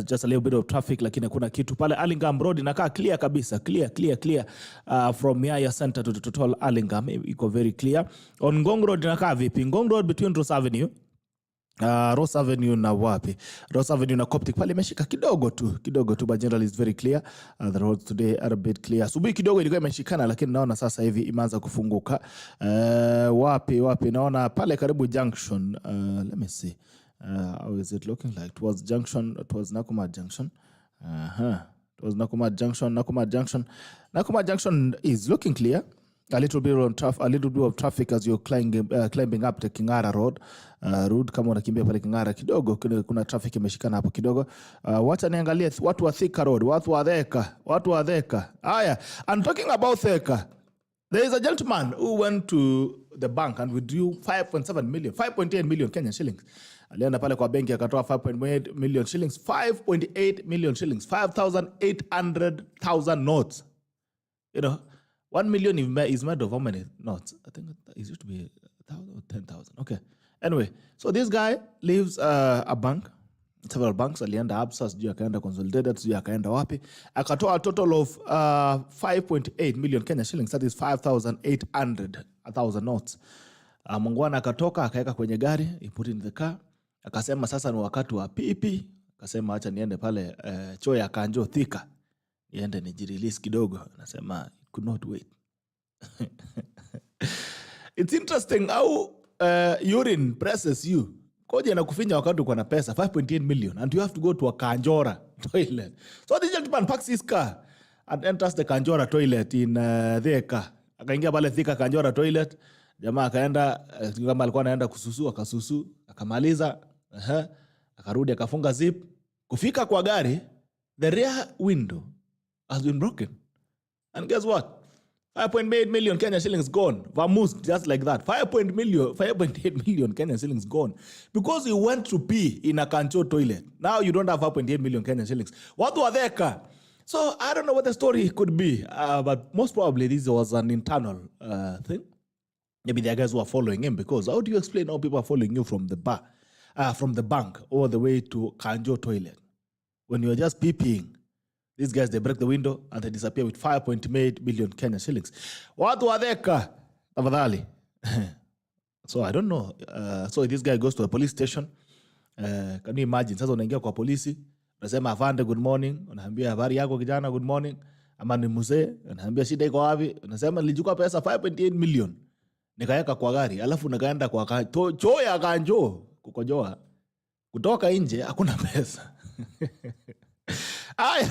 just a little bit of traffic, lakini kuna kitu pale. Allingham Road inakaa clear kabisa, clear from Miaya Center to total Allingham iko very clear. On Ngong Road inakaa vipi? Ngong Road between Ross Avenue Ross Avenue na wapi? Ross Avenue na Coptic pale imeshika kidogo tu, but generally is very clear. The roads today are a bit clear. Subuhi kidogo ilikuwa imeshikana, lakini naona sasa hivi imeanza kufunguka. Wapi naona pale karibu junction. Let me see. How is it looking like? Towards Nakumatt Junction. It was Nakumatt Junction. Nakumatt Junction is looking clear. A little bit of traffic as you're climbing up the Kingara Road. Kama unakimbia pale Kingara kidogo kuna traffic imeshikana hapo kidogo. Wacha niangalie watu wa Thika Road, watu wa Thika. Aya, and talking about Thika, there is a gentleman who went to the bank and withdrew 5.8 million Kenyan shillings. Alienda pale kwa benki akatoa 5.8 million shillings, 5.8 million shillings, 5,800,000 notes. You know, 1 million is made of how many notes? I think it used to be 1,000 or 10,000. Okay. Anyway, so this guy leaves a bank, several banks. Alienda Absa, sijui akaenda Consolidated, sijui akaenda wapi. Akatoa a total of 5.8 million Kenya shillings. That is 5,800,000 notes. Mungwana akatoka, akaeka kwenye gari, he put in the car. Akasema sasa ni wakati wa pipi. Akasema acha niende pale choo ya Kanjo Thika. Niende nijirelease kidogo. Anasema could not wait. It's interesting how urine presses you. Koje na kufinya wakati uko na pesa 5.8 million and you have to go to a Kanjora toilet. So this gentleman parks his car and enters the Kanjora toilet in Thika. Akaingia pale Thika Kanjora toilet. Jamaa akaenda kama alikuwa anaenda kususu, akasusu, akamaliza, akarudi akafunga zip. Kufika kwa gari, the rear window has been broken. And guess what? 5.8 million Kenya shillings gone. Vamoose, just like that. 5.8 million Kenya shillings gone. Because you went to pee in a Kancho toilet. Now you don't have 5.8 million Kenya shillings. What were there? So I don't know what the story could be. But most probably this was an internal thing. Maybe there are guys who are following him, because how do you explain how people are following you from the bank all the way to Kanjo toilet? When you're just peeing, these guys, they break the window and they disappear with 5.8 million Kenya shillings. Watu wadheka, tafadhali. So I don't know. So this guy goes to a police station. Can you imagine? Sasa unaingia kwa polisi, unasema afande good morning, unaambia habari yako kijana good morning, ama ni mzee, unaambia shida iko wapi? Unasema nilichukua pesa 5.8 million. Nikaeka kwa gari, alafu nikaenda kwa choo ya Kanjo kukojoa. Kutoka nje hakuna pesa.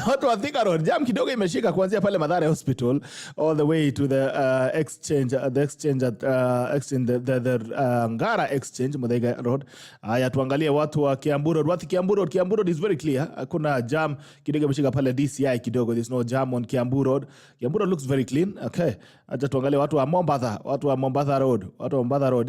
Watu wa Thika Road, jam kidogo imeshika kuanzia pale Mathare Hospital all the way to the exchange at the Ngara Exchange Muthaiga Road. Tuangalie watu wa Kiambu Road. Kiambu Road is very clear. Hakuna jam kidogo imeshika pale DCI kidogo. There's no jam on Kiambu Road. Kiambu Road looks very clean. Okay. Acha tuangalie watu wa Mombasa Road.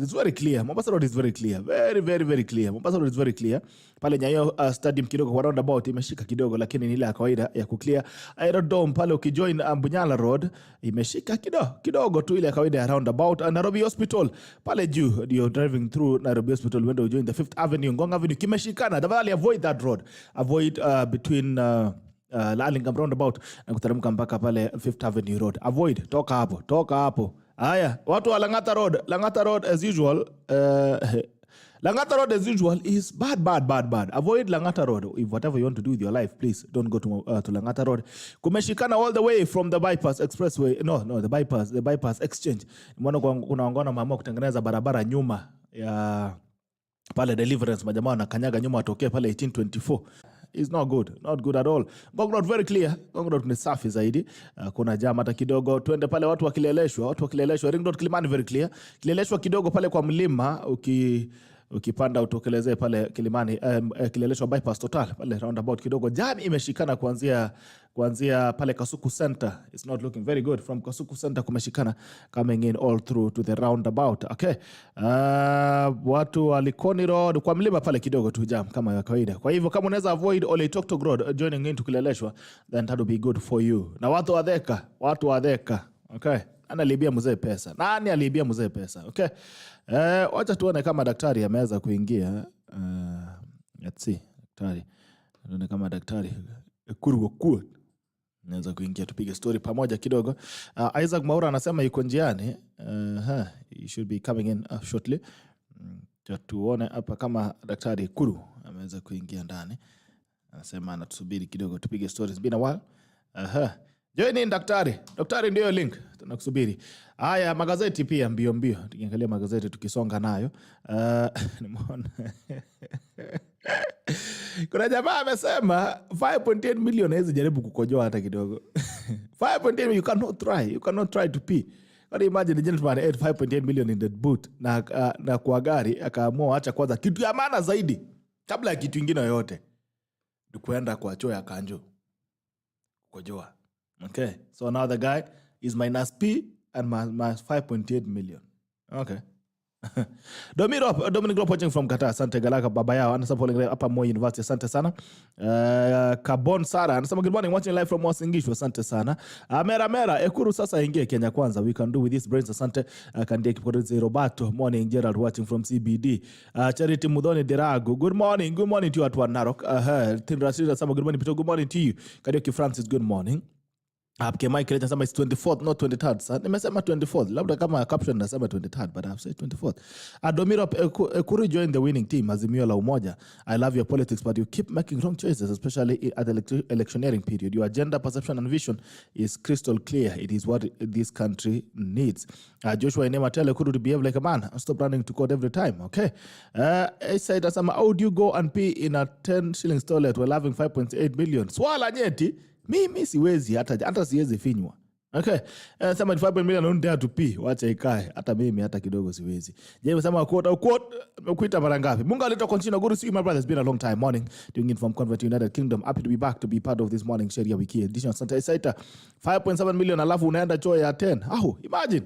It's very clear. Mombasa Road is very clear. Very clear. Mombasa Road is very clear. Pale Nyayo Stadium kidogo kwa roundabout imeshika kidogo, lakini ni ile ya kawaida ya kuclear. Aerodrome pale ukijoin Bunyala Road imeshika kidogo tu ile ya kawaida ya roundabout. Nairobi Hospital pale juu, you're driving through Nairobi Hospital when you join the 5th Avenue, Ngong Avenue kimeshikana. Tafadhali avoid that road. Avoid between Allingham roundabout na kuteremka mpaka pale 5th Avenue Road. Avoid, toka hapo. Haya, watu wa Langata Road as usual. Langata Road as usual is bad. Avoid Langata Road. If whatever you want to do with your life, please don't go to Langata Road. Kumeshikana all the way from the bypass expressway. No, the bypass exchange. Mbona kuna wangona maamua kutengeneza barabara nyuma ya pale Deliverance. Majamaa wanakanyaga nyuma watokee pale 1824. It's not good at all. Ngong Road very clear. Ngong Road ni safi zaidi. Kuna jam hata kidogo. Tuende pale watu wakileleshwa. Ring Road Kilimani very clear. Kileleshwa kidogo pale kwa mlima ukipanda utokelezee pale Kilimani, Kileleshwa bypass total pale roundabout kidogo. Jam imeshikana kuanzia pale Kasuku Center. It's not looking very good. From Kasuku Center kumeshikana coming in all through to the roundabout. Okay. Watu wa Likoni Road kwa mlima pale kidogo tu jam kama ya kawaida. Kwa hivyo kama unaweza avoid Oloitoktok Road joining into Kileleshwa, then that will be good for you. Na watu wa Thika. Okay. Nani alibia mzee pesa? Okay. Wacha tuone kama daktari ameweza kuingia. Let's see. Ndio kama daktari Ekuru AUKOT. Naweza kuingia tupige story pamoja kidogo. Isaac MWAURA anasema yuko njiani. He should be coming in shortly. Tuone hapa kama daktari Ekuru ameweza kuingia ndani. Anasema anatusubiri kidogo tupige stories. Been a while. Join in daktari. Daktari ndio link. Tunakusubiri. Haya, magazeti pia mbio mbio. Tukiangalia magazeti tukisonga nayo. Nimeona. Kuna jamaa amesema 5.8 million hizi jaribu kukojoa hata kidogo. 5.8 million, you cannot try. You cannot try to pee. Can you imagine the gentleman had 5.8 million in the boot na kwa gari akaamua acha kwanza kitu ya maana zaidi kabla ya kitu kingine yote. Ni kwenda kwa choo ya kanjo. Kukojoa. Okay. So now the guy is minus P and minus 5.8 million. Okay. Dominic Rob watching from Qatar. Asante Galaka baba yao. Anasema pole hapa Moi University. Asante sana. Kabon Sara. Anasema good morning, watching live from Wasingishu. Asante sana. Mera Ekuru sasa ingie Kenya kwanza. We can do with this brains. Asante. Kandie Kiporezi Roberto. Morning Gerald watching from CBD. Charity Mudhoni Derago. Good morning. Good morning to you at Narok. Tindrashid anasema good morning Peter. Good morning to you. Kadioki Francis, good morning. Apke Michael anasema it's 24th not 23rd. Sasa nimesema 24th. Labda kama caption nasema 23rd, but I've said 24th. Adomiro Ekuru join the winning team Azimio la Umoja. I love your politics, but you keep making wrong choices, especially at the electioneering period. Your agenda, perception and vision is crystal clear. It is what this country needs. Joshua Inema, tell Ekuru to behave like a man and stop running to court every time. Okay. I said how would you go and pee in a 10 shillings toilet while having 5.8 million? Swala nyeti. Mimi siwezi hata siwezi finywa. Okay. Sema 5 million don't dare to pee. Wacha ikae. Hata mimi hata kidogo siwezi. Je, sema quote kuita mara ngapi? Mungu aleta continue. Good to see you, my brother. It's been a long time. Morning. Doing it from Convert United Kingdom. Happy to be back to be part of this morning Sheria Wiki edition. Santa Isaita 5.7 million alafu unaenda choo ya 10. Imagine.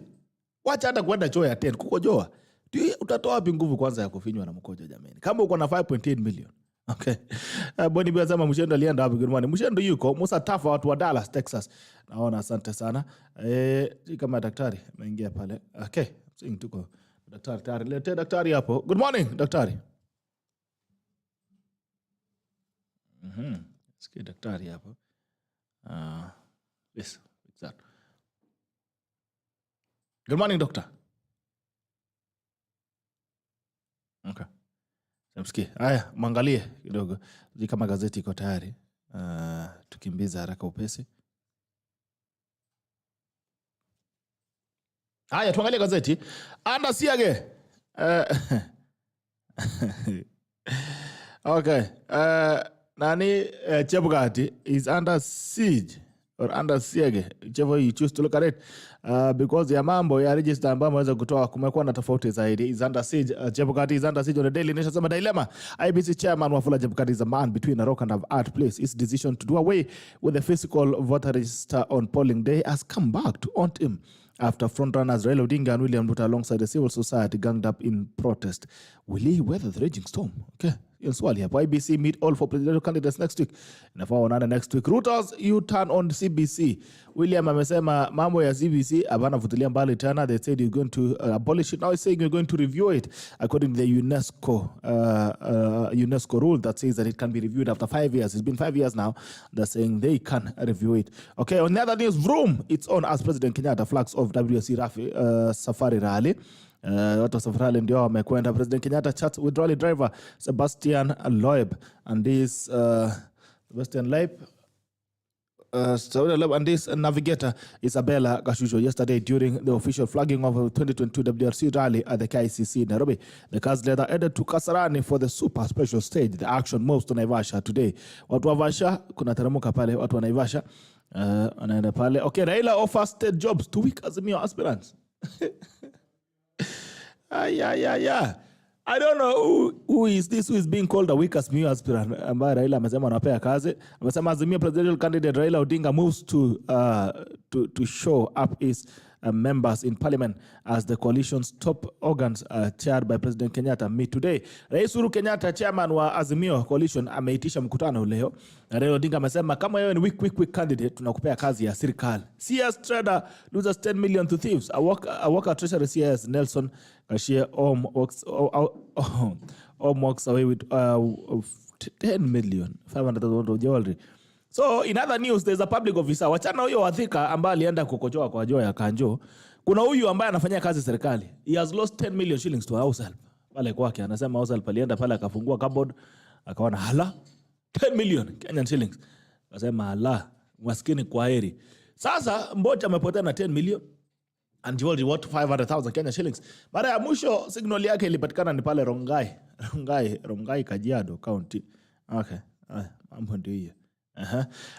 Wacha hata kwenda choo ya 10 kukojoa. Utatoa wapi nguvu kwanza ya kufinywa na mkojo jamani? Kama uko na 5.8 million. Okay. Boni bia zama Mshendo alienda wapi? Good morning. Mshendo yuko Musa Tafa, watu wa Dallas, Texas. Naona asante sana. Kama daktari ameingia pale. Okay. Sing tuko daktari tayari. Lete daktari hapo. Good morning daktari. Sikia daktari hapo. Yes, exactly. Good morning doctor. Okay. Msikie. Haya, mwangalie kidogo. Kama gazeti iko tayari. Tukimbiza haraka upesi. Haya, tuangalie gazeti. Anda siage. Okay. Nani Chebukati is under siege or under siege, whichever you choose to look at it, because ya mambo ya register ambayo ameweza kutoa kumekuwa na tofauti zaidi. Is under siege. Chebukati is under siege on the Daily Nation. Sema dilemma. IBC chairman Wafula Chebukati is a man between a rock and a hard place. His decision to do away with the physical voter register on polling day has come back to haunt him after frontrunners Raila Odinga and William Ruto alongside the civil society ganged up in protest. Will he weather the raging storm? Okay. Swali hapo. IBC meet all for presidential candidates next week. Inafaa waonane next week. Ruto's U-turn on CBC. William amesema mambo ya CBC abana futilia mbali tena. They said you're going to abolish it. Now he's saying you're going to review it according to the UNESCO rule that says that it can be reviewed after 5 years. It's been 5 years now. They're saying they can review it. Okay, on the other news, Vroom, it's on as President Kenyatta flags off WSC Safari Rally. Watu wa Safari Rally ndio wamekwenda. President Kenyatta chats with rally driver Sebastian Loeb and this and this navigator Isabella Gashusho yesterday during the official flagging of the 2022 WRC rally at the KICC in Nairobi. The cars later headed to Kasarani for the super special stage. The action moves to Naivasha today. Watu wa Naivasha kuna teremuka pale, watu wa Naivasha wanaenda pale. Okay, Raila offers state jobs to weak Azimio aspirants. I don't know who is this who is being called a weak Azimio aspirant. Ambaye Raila amesema anapea kazi. Amesema Azimio presidential candidate Raila Odinga moves to show up his members in parliament as the coalition's top organs chaired by President Kenyatta meet today. Rais Uhuru Kenyatta, chairman wa Azimio coalition, ameitisha mkutano leo. Raila Odinga amesema kama wewe ni weak candidate tunakupea kazi ya serikali. CS trader loses 10 million to thieves. A worker treasury CS Nelson Kashia walks away with 10 million 500,000 jewelry. So in other news, there's a public officer, wachana huyo Wathika ambaye alienda kukochoa kwa Joe ya Kanjo. Kuna huyu ambaye anafanya kazi serikali. He has lost 10 million shillings to house help. Pale kwake anasema house help alienda pale akafungua cupboard akaona hala 10 million Kenyan shillings. Akasema hala maskini kwa heri. Sasa Mbocha amepotea na 10 million and jewelry worth 500,000 Kenyan shillings. Mara ya mwisho signal yake ilipatikana ni pale Rongai Kajiado County. Okay. Mambo ndio hiyo.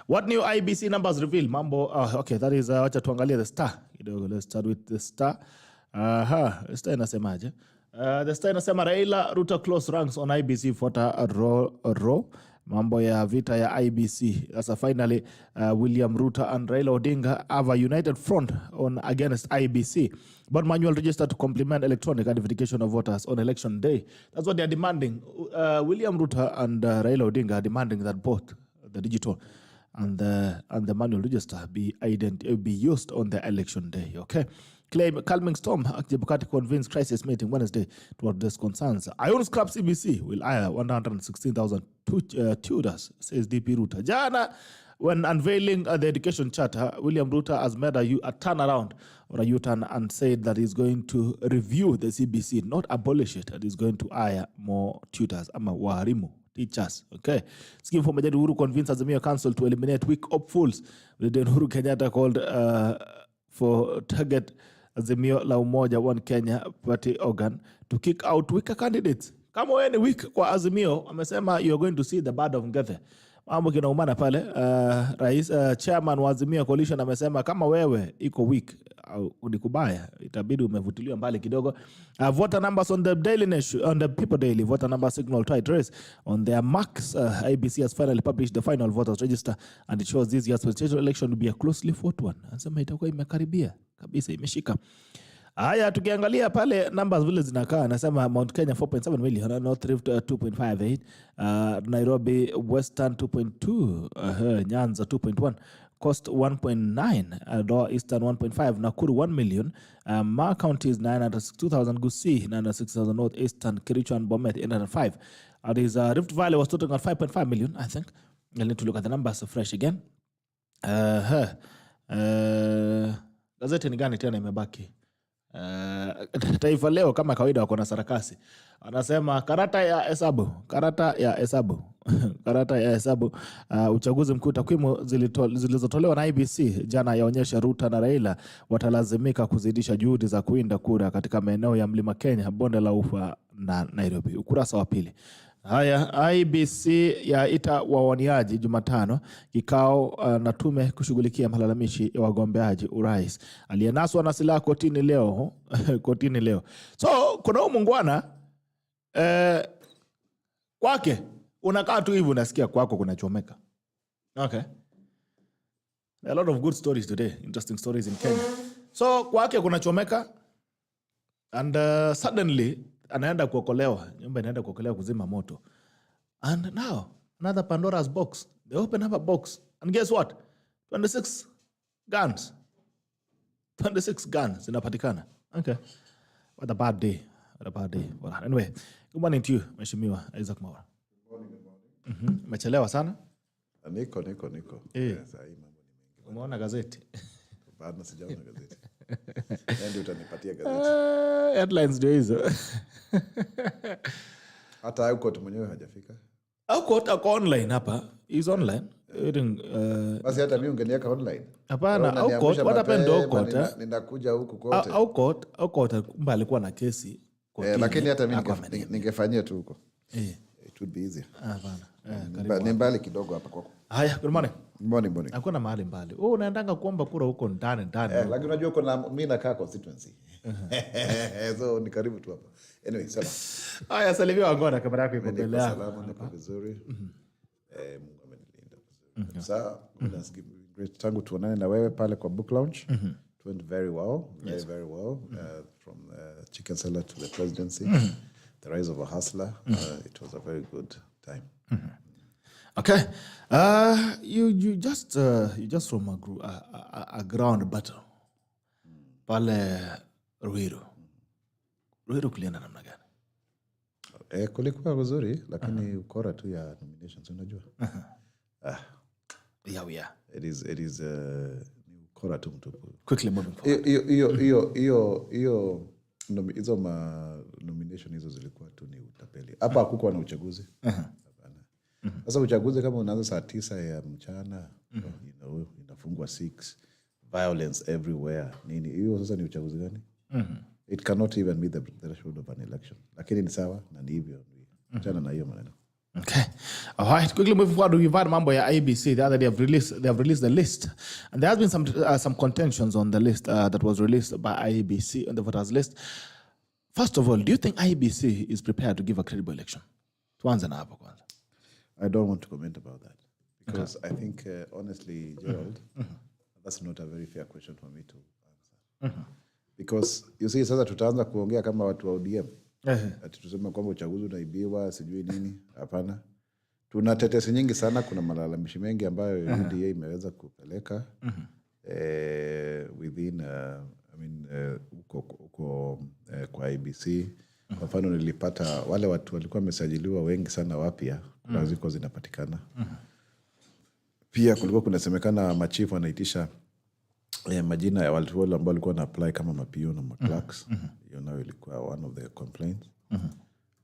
What new IBC numbers reveal? Mambo okay, that is wacha tuangalie the Star. Let's start with the Star. Star inasemaje? The Star inasema Raila Ruto close ranks on IBC Fota row. Mambo ya vita ya IBC. Sasa finally William Ruto and Raila Odinga have a united front on against IBC. But manual register to complement electronic identification of voters on election day. That's what they are demanding. William Ruto and Raila Odinga are demanding that both the digital and the manual register be used on the election day. Okay. Claim calming storm. Chebukati convenes crisis meeting Wednesday to address concerns. Ion scrap CBC will hire 116,000 tutors, says DP Ruto. Jana, when unveiling the education charter, William Ruto has made a turnaround or a U-turn and said that he's going to review the CBC, not abolish it, and he's going to hire more tutors. Ama waharimu. Teachers. Okay. Scheme for Majority Uhuru convinced Azimio Council to eliminate weak hopefuls. President Uhuru Kenyatta called for target Azimio la Umoja One Kenya party organ to kick out weaker candidates. Kama wewe ni weak kwa Azimio, amesema you're going to see the bad of Ngethe. Mambo kinaumana pale. Chairman wa Azimio Coalition amesema kama wewe iko weak ni kubaya, itabidi umevutiliwa mbali kidogo. Voter numbers on the Daily Nation, on the People Daily, voter number signal tight race on their marks. IBC has finally published the final voters register and it shows this year's presidential election to be a closely fought one. Anasema itakuwa imekaribia kabisa, imeshika. Haya, tukiangalia pale numbers vile zinakaa, anasema Mount Kenya 4.7 million, North Rift 2.58, Nairobi Western 2.2, Nyanza 2.1, Coast 1.9, Eastern 1.5, Nakuru 1 million, Ma County is 962,000, Gusii 906,000, North Eastern, Kericho and Bomet 805. His Rift Valley was totaling at 5.5 million, I think. I need to look at the numbers fresh again. Gazeti ni gani tena imebaki? Taifa Leo kama kawaida wako na sarakasi. Anasema karata ya hesabu uchaguzi mkuu, takwimu zilizotolewa na IBC jana yaonyesha Ruto na Raila watalazimika kuzidisha juhudi za kuinda kura katika maeneo ya Mlima Kenya, Bonde la Ufa na Nairobi. Ukurasa wa pili. Haya, IBC yaita wawaniaji Jumatano kikao na tume kushughulikia malalamishi ya wagombeaji urais aliyenaswa na silaha kotini leo. So kuna mungwana kwake unakaa tu hivi unasikia kwako kunachomeka. Okay. There are a lot of good stories today, interesting stories in Kenya. So kwake kunachomeka and suddenly anaenda kuokolewa, nyumba inaenda kuokolewa kuzima moto. And now another Pandora's box. They open up a box and guess what? 26 guns. 26 guns zinapatikana. Okay. What a bad day. Well, anyway, good morning to you, Mheshimiwa Isaac Mwaura. Good morning. Umechelewa sana? Niko. Yes, mambo ni mengi. Umeona gazeti? Bado sijaona gazeti. Ndio utanipatia gazeti. Headlines ndio hizo. Hata Aukot mwenyewe hajafika. Aukot ako online hapa. He's online. Basi hata mimi ungeniweka online. Hapana, Aukot what happened to Aukot? Ninakuja huku kote. Aukot kumbe alikuwa na kesi. Lakini hata mimi ningefanyia tu huko. It would be easier. Hapana. Ni mbali kidogo hapa kwako. Haya, good morning. Morning. Hakuna mahali mbali. Wewe unaendanga kuomba kura huko ndani. Lakini unajua uko na mimi nakaa constituency. So ni karibu tu hapa. Anyway, sawa. Haya, salimia wangona, kamera yako iko mbele yako. Salama, niko vizuri. Mungu amenilinda vizuri. Sasa great tangu tuonane na wewe pale kwa book launch. It went very well, very well. From chicken seller to the presidency, the rise of a hustler. It was a very good time. Okay, you just from a ground battle pale Ruiru kulienda namna gani? Kulikuwa kuzuri lakini ukora tu ya nominations unajua. Yeah. It is ni ukora tu mtupu. Quickly moving forward. Hiyo hizo nomination hizo zilikuwa tu ni utapeli. Hapa hakukuwa na uchaguzi. Sasa uchaguzi kama unaanza saa 9 ya mchana, inafungwa 6, violence everywhere. Nini hiyo sasa ni uchaguzi gani? It cannot even meet the threshold of an election. Lakini ni sawa na ni hivyo. Chana na hiyo maneno. Okay. All right. Quickly moving forward, we've had mambo ya IBC. The other day they have released the list, and there has been some contentions on the list that was released by IBC on the voters list. First of all, do you think IBC is prepared to give a credible election? Tuanze na hapo kwanza. I don't want to comment about that because I think honestly, Gerald, that's not a very fair question for me to answer. Because you see, sasa tutaanza kuongea kama watu wa ODM. Ati tuseme kwamba uchaguzi unaibiwa sijui nini. Hapana. Tuna tetesi nyingi sana, kuna malalamishi mengi ambayo UDA imeweza kupeleka within kwa IBC. Kwa mfano nilipata wale watu walikuwa wamesajiliwa wengi sana wapya, kuna ziko zinapatikana. Pia kulikuwa kunasemekana machifu wanaitisha majina ya watu wale ambao walikuwa na apply kama mapio na clerks. Hiyo nayo ilikuwa one of the complaints.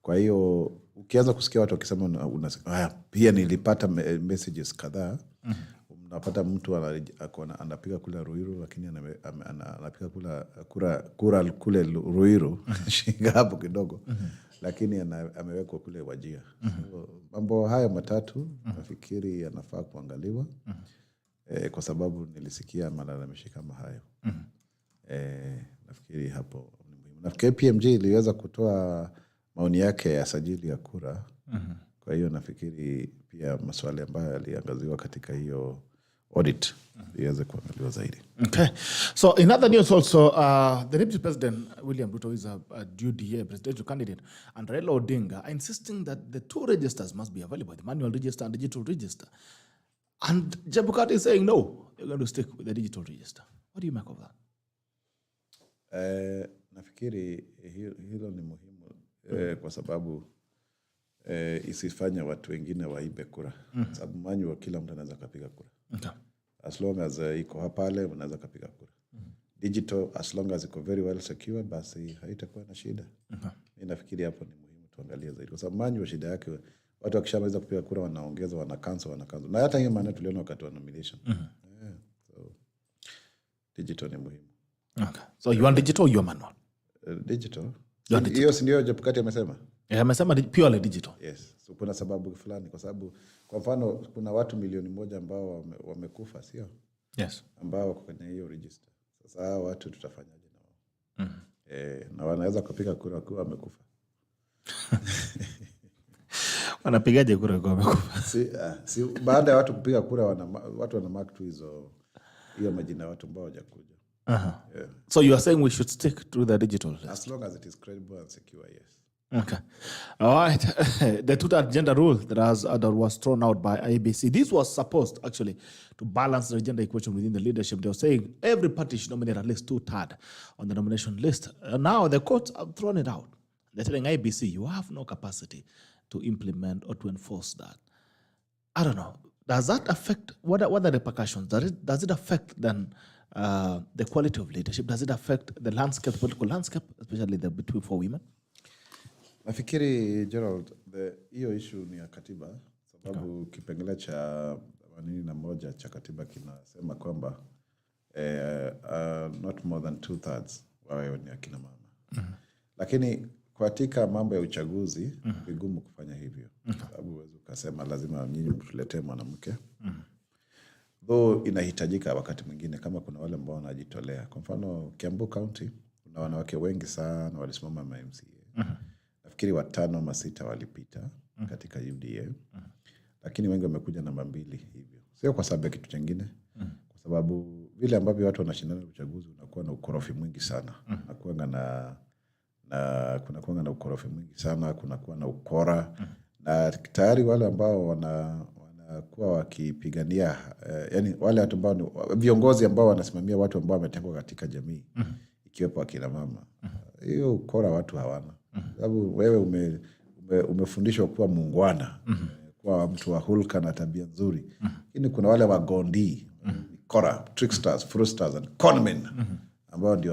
Kwa hiyo ukianza kusikia watu wakisema pia nilipata messages kadhaa. Unapata mtu anapiga kula Ruiru lakini anapiga kura kule Ruiru shinga hapo kidogo. Lakini amewekwa kule Wajia. Mambo haya matatu nafikiri yanafaa kuangaliwa. Kwa sababu nilisikia malalamishi kama hayo. Nafikiri hapo ni muhimu. Nafikiri PMG iliweza kutoa maoni yake ya sajili ya kura. Kwa hiyo nafikiri pia maswali ambayo yaliangaziwa katika hiyo audit iweze kuangaliwa zaidi. Okay. So in other news also, the Deputy President William Ruto is a UDA presidential candidate, and Raila Odinga are insisting that the two registers must be available, the manual register and digital register. And Chebukati is saying no, they're going to stick with the digital register. What do you make of that? Nafikiri hilo ni muhimu kwa sababu isifanya watu wengine waibe kura. Sababu manual kila mtu anaweza kupiga kura. Okay. As long as iko hapale unaweza kupiga kura. Digital as long as iko very well secure basi haitakuwa na shida. Mimi nafikiri hapo ni muhimu tuangalie zaidi. Kwa sababu manual shida yake watu wakishamaliza kupiga kura wanaongeza wanacancel. Na hata hiyo maana tuliona wakati wa nomination. So digital ni muhimu. Okay. So you want digital or you want manual? Digital. Hiyo si ndio Chebukati amesema? Amesema purely digital. Yes. So kuna sababu fulani kwa sababu kwa mfano kuna watu 1,000,000 ambao wamekufa sio? Yes. Ambao wako kwenye hiyo register. Sasa hao watu tutafanyaje na wao? Na wanaweza kupiga kura kwa wamekufa. Wanapigaje kura kwa wamekufa? Si baada ya watu kupiga kura watu wana mark tu hiyo majina watu ambao hawajakuja. Yeah. So you are saying we should stick to the digital list? As long as it is credible and secure, yes. Okay. All right. The two-third gender rule that was thrown out by IBC. This was supposed actually to balance the gender equation within the leadership. They were saying every party should nominate at least 2/3 on the nomination list. Now the courts have thrown it out. They're telling IBC you have no capacity to implement or to enforce that. I don't know. Does that affect what are the repercussions? Does it affect then the quality of leadership? Does it affect the landscape, the political landscape, especially between for women? Nafikiri Gerald, hiyo issue ni ya katiba sababu kipengele cha 81 cha katiba kinasema kwamba not more than 2/3 wawe ni akina mama. Lakini katika mambo ya uchaguzi vigumu kufanya hivyo. Sababu huwezi ukasema lazima nyinyi mtuletee mwanamke. Though inahitajika wakati mwingine kama kuna wale ambao wanajitolea. Kwa mfano Kiambu County kuna wanawake wengi sana walisimama MCA. Nafikiri 5 ama 6 walipita katika UDA. Lakini wengi wamekuja namba 2 hivyo. Sio kwa sababu ya kitu kingine. Kwa sababu vile ambavyo watu wanashindana uchaguzi unakuwa na ukorofi mwingi sana. Kunakuwa na ukorofi mwingi sana, kunakuwa na ukora. Na tayari wale ambao wanakuwa wakipigania yani wale watu ambao ni viongozi ambao wanasimamia watu ambao wametengwa katika jamii ikiwepo akina mama. Hiyo ukora watu hawana. Sababu wewe umefundishwa kuwa muungwana, kuwa mtu wa hulka na tabia nzuri. Lakini kuna wale wagondi, corrupt, tricksters, fraudsters and conmen ambao ndio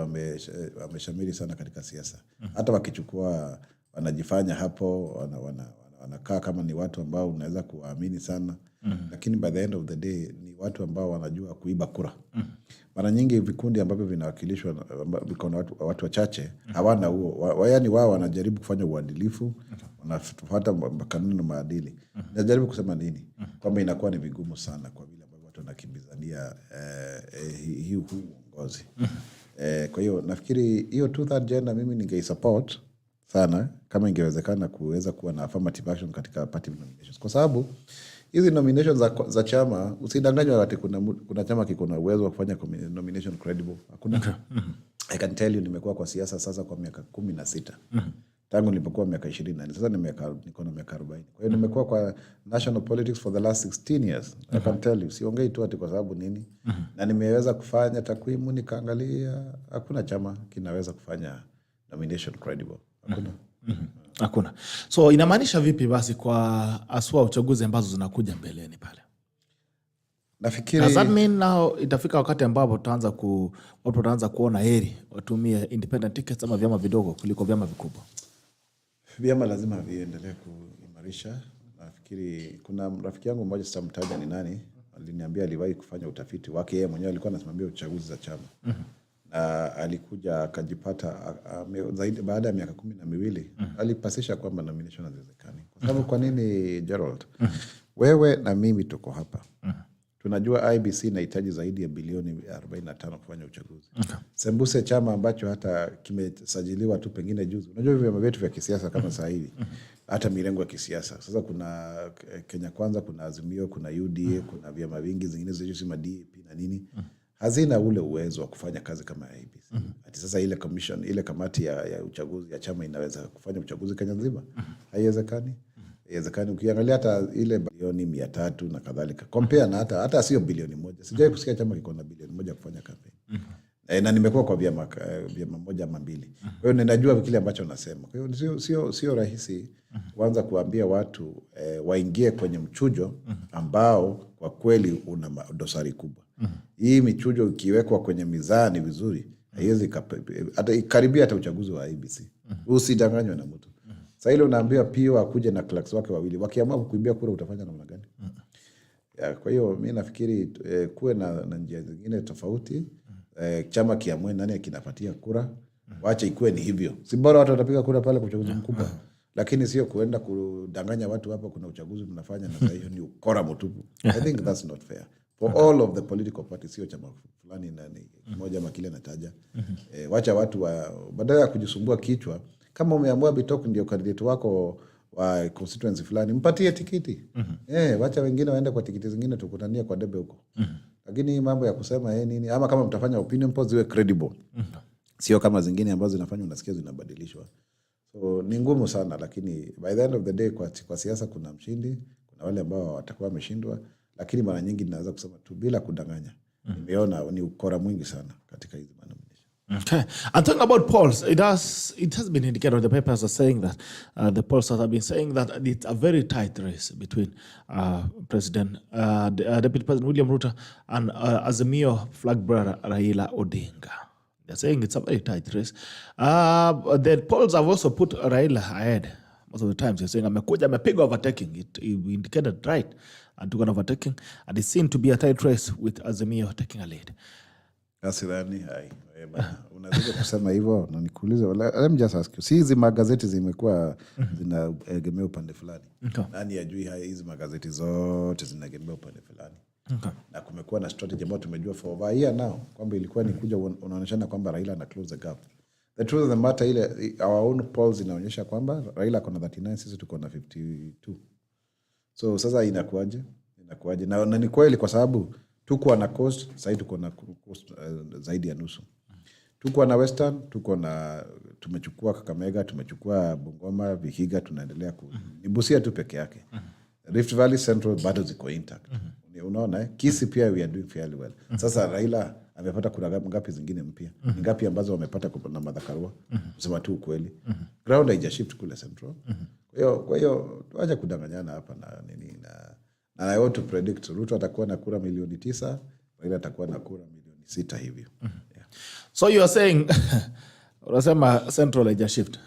wameshamiri sana katika siasa. Hata wakichukua wanajifanya hapo, wanakaa kama ni watu ambao unaweza kuwaamini sana. Lakini by the end of the day ni watu ambao wanajua kuiba kura. Mara nyingi vikundi ambavyo vinawakilishwa na watu wachache hawana huo. Yaani wao wanajaribu kufanya uadilifu, wanafuata kanuni na maadili. Najaribu kusema nini? Kwamba inakuwa ni vigumu sana kwa vile ambavyo watu wanakimbizania hii uongozi. Kwa hiyo nafikiri hiyo 2/3 gender mimi ningeisupport sana kama ingewezekana kuweza kuwa na affirmative action katika party nominations. Kwa sababu hizi nominations za chama usidanganywe wakati kuna chama kiko na uwezo wa kufanya nomination credible. Hakuna. I can tell you nimekuwa kwa siasa sasa kwa miaka 16. Tangu nilipokuwa miaka 20. Sasa niko na miaka 40. Kwa hiyo nimekuwa kwa national politics for the last 16 years. I can tell you siongei tu ati kwa sababu nini. Na nimeweza kufanya takwimu nikaangalia hakuna chama kinaweza kufanya nomination credible. Hakuna. Hakuna. So inamaanisha vipi basi kwa aswa uchaguzi ambazo zinakuja mbeleni pale? Nafikiri does that mean now itafika wakati ambapo watu wataanza kuona heri watumie independent tickets ama vyama vidogo kuliko vyama vikubwa? Vyama lazima viendelee kuimarisha. Nafikiri kuna rafiki yangu mmoja sitamtaja ni nani, aliniambia aliwahi kufanya utafiti wake yeye mwenyewe, alikuwa anasimamia uchaguzi za chama. Na alikuja akajipata zaidi baada ya miaka 12 alipasisha kwamba nomination haziwezekani. Kwa sababu kwa nini Gerald? Wewe na mimi tuko hapa. Tunajua IBC inahitaji zaidi ya bilioni 45 kufanya uchaguzi. Sembuse chama ambacho hata kimesajiliwa tu pengine juzi. Unajua vyama vyetu vya kisiasa kama sasa hivi hata mirengo ya kisiasa. Sasa kuna Kenya Kwanza, kuna Azimio, kuna UDA, kuna vyama vingi zingine zilizo DAP na nini. Hazina ule uwezo wa kufanya kazi kama IBC. Ati sasa ile commission, ile kamati ya uchaguzi ya chama inaweza kufanya uchaguzi Kenya nzima? Haiwezekani. Haiwezekani. Ukiangalia hata ile bilioni 300 na kadhalika. Compare na hata sio bilioni 1. Sijawahi kusikia chama kiko na bilioni 1 kufanya kampeni. Na nimekuwa kwa vyama moja ama mbili. Kwa hiyo ninajua kile ambacho nasema. Kwa hiyo sio rahisi kuanza kuambia watu waingie kwenye mchujo ambao kwa kweli una dosari kubwa. Hii michujo ikiwekwa kwenye mizani vizuri haiwezi hata karibia hata uchaguzi wa IBC. Usidanganywe na mtu. Sasa ile unaambia pia akuje na clerks wake wawili. Wakiamua kukuibia kura utafanya namna gani? Kwa hiyo mimi nafikiri kuwe na njia zingine tofauti. Chama kiamue nani kinapatia kura. Waache ikuwe ni hivyo. Si bora watu watapiga kura pale kwa uchaguzi mkubwa. Lakini sio kuenda kudanganya watu hapa kuna uchaguzi mnafanya na sasa hiyo ni ukora mtupu. I think that's not fair. For all of the political parties, sio chama fulani na moja ama kile nataja. Wacha watu badala ya kujisumbua kichwa, kama umeamua Bitok ndio candidate wako wa constituency fulani, mpatie tikiti. Wacha wengine waende kwa tikiti zingine tukutania kwa debe huko. Lakini mambo ya kusema nini ama kama mtafanya opinion polls ziwe credible. Sio kama zingine ambazo zinafanywa unasikia zinabadilishwa. So ni ngumu sana, lakini by the end of the day kwa siasa kuna mshindi, kuna wale ambao watakuwa wameshindwa, lakini mara nyingi ninaweza kusema tu bila kudanganya. Nimeona ni ukora mwingi sana katika hizi nominations. Okay. And talking about polls, it has been indicated, the papers are saying that the polls have been saying that it's a very tight race between Deputy President William Ruto and Azimio flag bearer Raila Odinga. They're saying it's a very tight race. The polls have also put Raila ahead. Most of the times, you're saying, amepigwa overtaking. It indicated right and took an overtaking. And it seemed to be a tight race with Azimio taking a lead. Asidhani hai. Unaweza kusema hivyo na nikuulize, let me just ask you. Si hizi magazeti zimekuwa zinaegemea upande fulani. Nani ajui hizi magazeti zote zinaegemea upande fulani. Na kumekuwa na strategy ambayo tumejua for over a year now kwamba ilikuwa ni kuja unaonyeshana kwamba Raila ana close the gap. The truth of the matter ile our own polls inaonyesha kwamba Raila kuna 39, sisi tuko na 52. So sasa inakuaje? Na ni kweli kwa sababu tuko na coast, sasa tuko na coast zaidi ya nusu. Tuko na western, tumechukua Kakamega, tumechukua Bungoma, Vihiga, tunaendelea ni Busia tu peke yake. Rift Valley Central bado ziko intact. Unaona Kisii pia we are doing fairly well. Sasa Raila amepata kura ngapi zingine mpya? Ngapi ambazo wamepata na Madhakarua? Kusema tu ukweli. Ground haija shift kule Central. Kwa hiyo tuache kudanganyana hapa na nini na I want to predict Ruto atakuwa na kura milioni 9, Raila atakuwa na kura milioni 6 hivyo. Yeah. So you are saying unasema Central haija shift.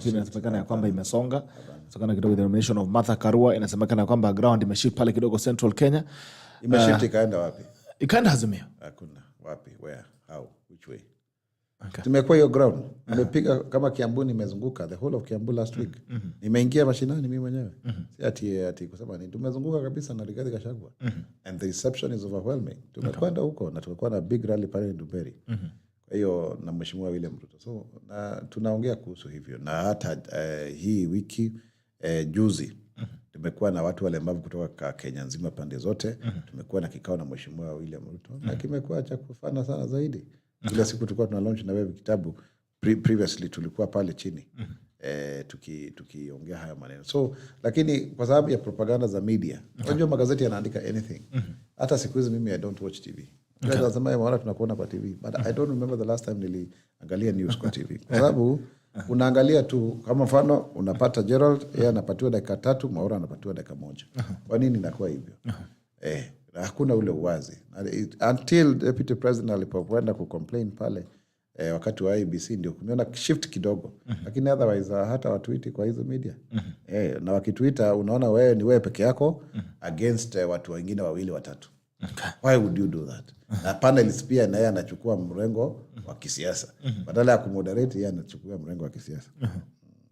Inasemekana ya kwamba imesonga. Sokana kidogo the nomination of Martha Karua inasemekana kwamba ground imeshift pale kidogo Central Kenya. Imeshift ikaenda wapi? Ikaenda Azimio. Hakuna. Wapi? Where? How? Which way? Okay. Tumekuwa hiyo ground. Nimepiga kama Kiambu, nimezunguka the whole of Kiambu last week. Nimeingia mashinani mimi mwenyewe. Si ati kusema ni tumezunguka kabisa na Rigathi Gachagua. And the reception is overwhelming. Tumekwenda huko na tulikuwa na big rally pale Nduberi. Kwa hiyo na Mheshimiwa William Ruto. So na tunaongea kuhusu hivyo na hata hii wiki juzi tumekuwa na watu walemavu kutoka Kenya nzima pande zote. Tumekuwa na kikao na Mheshimiwa William Ruto na kimekuwa cha kufana sana zaidi. Kila siku tulikuwa tuna launch na wewe kitabu. Previously tulikuwa pale chini tukiongea haya maneno. So lakini kwa sababu ya propaganda za media, unajua magazeti yanaandika anything. Hata siku hizi mimi I don't watch TV. Nasema MWAURA tunakuona kwa TV, but I don't remember the last time niliangalia news kwa TV. Kwa sababu unaangalia tu kama mfano unapata Gerald, yeye anapatiwa dakika 3, MWAURA anapatiwa dakika 1. Kwa nini inakuwa hivyo? Hakuna ule uwazi. Until Deputy President alipokwenda kucomplain pale wakati wa IBC ndio kumeona shift kidogo. Lakini otherwise hata watweet kwa hizo media. Na wakitweeta unaona wewe ni wewe peke yako against watu wengine 2 3. Okay. Why would you do that? Na panelists pia naye anachukua mrengo wa kisiasa. Badala ya kumoderate yeye anachukua mrengo wa kisiasa.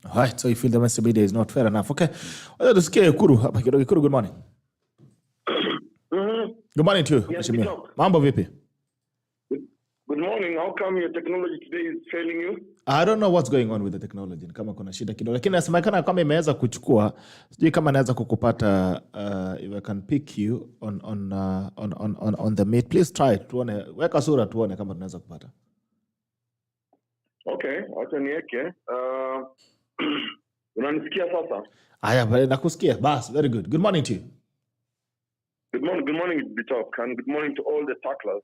Alright, so you feel the mass media is not fair enough. Okay. Wacha tusikie Ekuru hapa kidogo. Ekuru, good morning. Good morning to you. Yes, Mambo vipi? Good morning. How come your technology today is failing you? I don't know what's going on with the technology. Kama kuna shida kidogo. Lakini nasemekana kama imeweza kuchukua. Sijui kama naweza kukupata if I can pick you on the meet. Please try. Tuone. Weka sura tuone kama tunaweza kupata. Okay, acha niweke. Unanisikia sasa? Aya, nakusikia. Bas, very good. Good morning to you. Good morning, Bitok, and good morning to all the tacklers.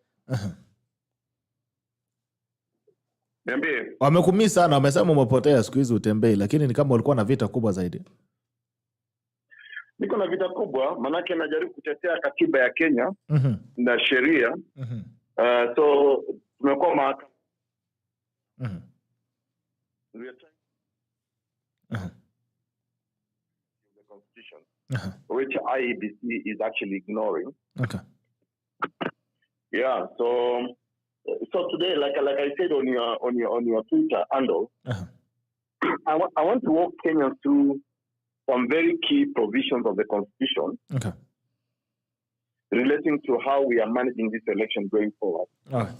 Niambie. Wamekumii sana, wamesema umepotea siku hizi utembei, lakini ni kama ulikuwa na vita kubwa zaidi. Niko na vita kubwa, manake najaribu kutetea katiba ya Kenya na sheria. So tumekuwa mahakama. The constitution, which IEBC is actually ignoring. Okay. Yeah. So today, like I said on your Twitter handle, I want to walk Kenyans through some very key provisions of the Constitution. Okay. Relating to how we are managing this election going forward. All right.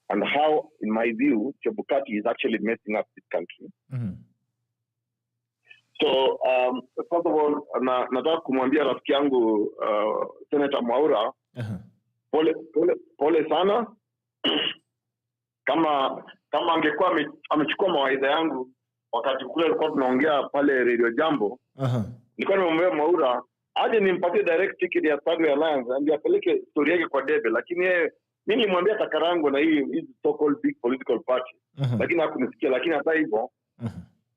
And how, in my view, Chebukati is actually messing up this country. So, first of all, nataka kumwambia rafiki yangu Senator MWAURA, pole sana. Kama angekuwa amechukua mawaidha yangu wakati kule alikuwa tunaongea pale Radio Jambo, nilikuwa nimemwambia MWAURA aje nimpatie direct ticket ya Third Way Alliance ndio apeleke story yake kwa debe, lakini yeye mimi nilimwambia takarangu na hii so called big political party, lakini hakunisikia. Lakini hata hivyo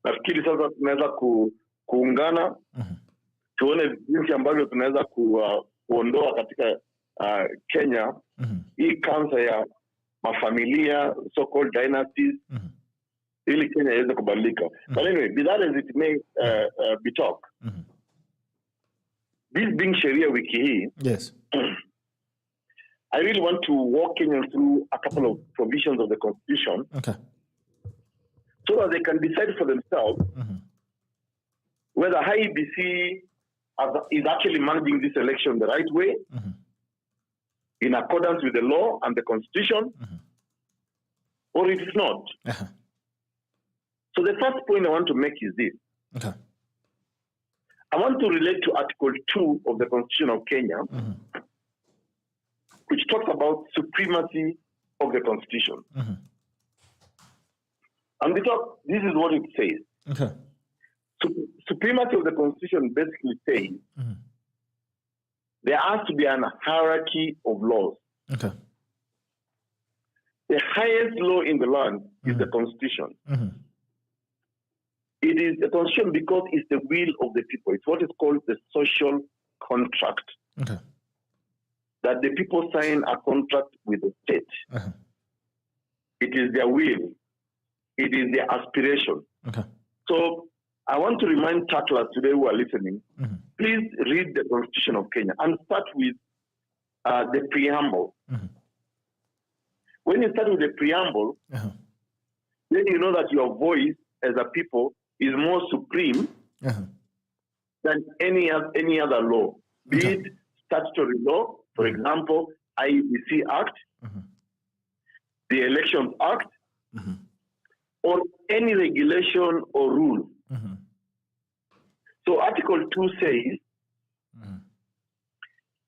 nafikiri sasa tunaweza kuungana, tuone jinsi ambavyo tunaweza kuondoa katika Kenya hii cancer ya mafamilia, so called dynasties, ili Kenya iweze kubadilika. But anyway, be that as it may be talk. This being Sheria Wiki Hii, yes. I really want to walk Kenyans through a couple of provisions of the Constitution, Okay. so that they can decide for themselves whether IEBC is actually managing this election the right way, in accordance with the law and the Constitution, or it is not. So the first point I want to make is this. Okay. I want to relate to Article 2 of the Constitution of Kenya, which talks about supremacy of the Constitution. And this is what it says. Okay. Supremacy of the Constitution basically says there has to be an hierarchy of laws. Okay. The highest law in the land is the Constitution. It is a constitution because it's the will of the people. It's what is called the social contract. Okay. That the people sign a contract with the state. It is their will. It is their aspiration. Okay. So I want to remind tacklers today who are listening, please read the Constitution of Kenya and start with the preamble. When you start with the preamble, then you know that your voice as a people is more supreme than any other law, be it statutory law, for example, IEBC Act, the Elections Act, or any regulation or rule. So Article 2 says,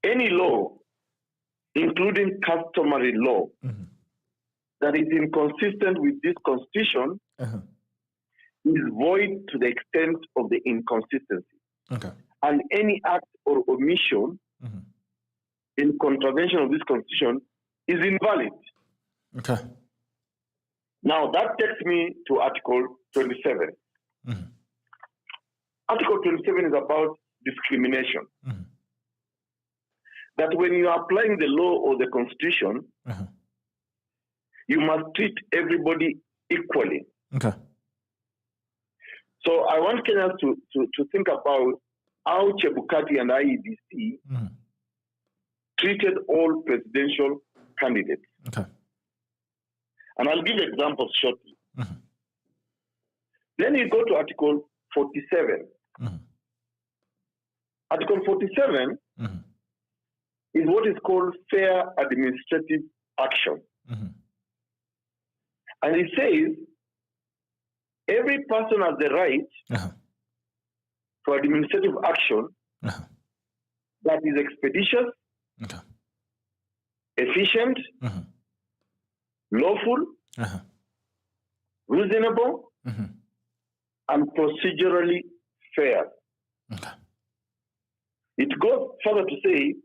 any law, including customary law, that is inconsistent with this Constitution is void to the extent of the inconsistency. Okay. And any act or omission in contravention of this Constitution is invalid. Okay. Now, that takes me to Article 27. Article 27 is about discrimination. That when you are applying the law or the Constitution, you must treat everybody equally. Okay. So I want Kenyans to think about how Chebukati and IEBC treated all presidential candidates. Okay. And I'll give examples shortly. Then you go to Article 47. Article 47 is what is called fair administrative action. And it says every person has the right for administrative action that is expeditious, efficient, lawful, reasonable, and procedurally fair. It goes further to say,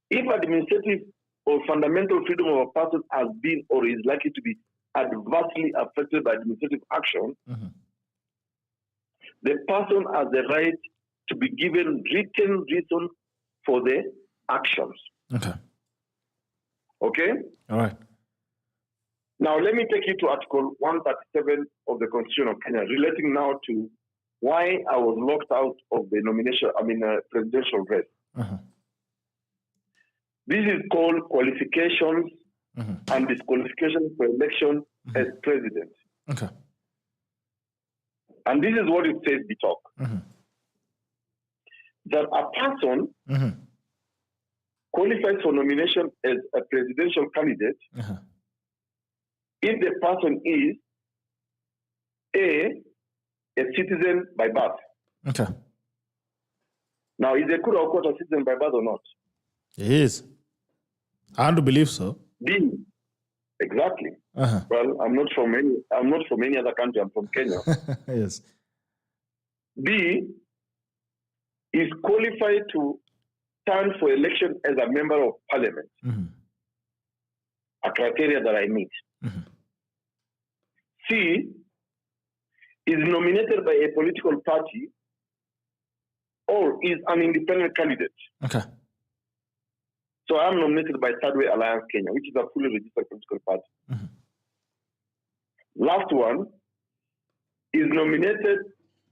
if administrative or fundamental freedom of a person has been or is likely to be adversely affected by administrative action, the person has the right to be given written reason for the actions. Okay. Okay? All right. Now, let me take you to Article 137 of the Constitution of Kenya, relating now to why I was locked out of the presidential race. This is called qualifications and disqualification for election as president. Okay. And this is what it says, the talk. That a person qualifies for nomination as a presidential candidate if the person is a citizen by birth. Okay. Now, is EKURU AUKOT a citizen by birth or not? It is. I want to believe so. B. Exactly. Well, I'm not from any other country. I'm from Kenya. Yes. B is qualified to stand for election as a member of parliament. A criteria that I meet. C is nominated by a political party or is an independent candidate. Okay. So I'm nominated by Third Way Alliance Kenya, which is a fully registered political party. Last one is nominated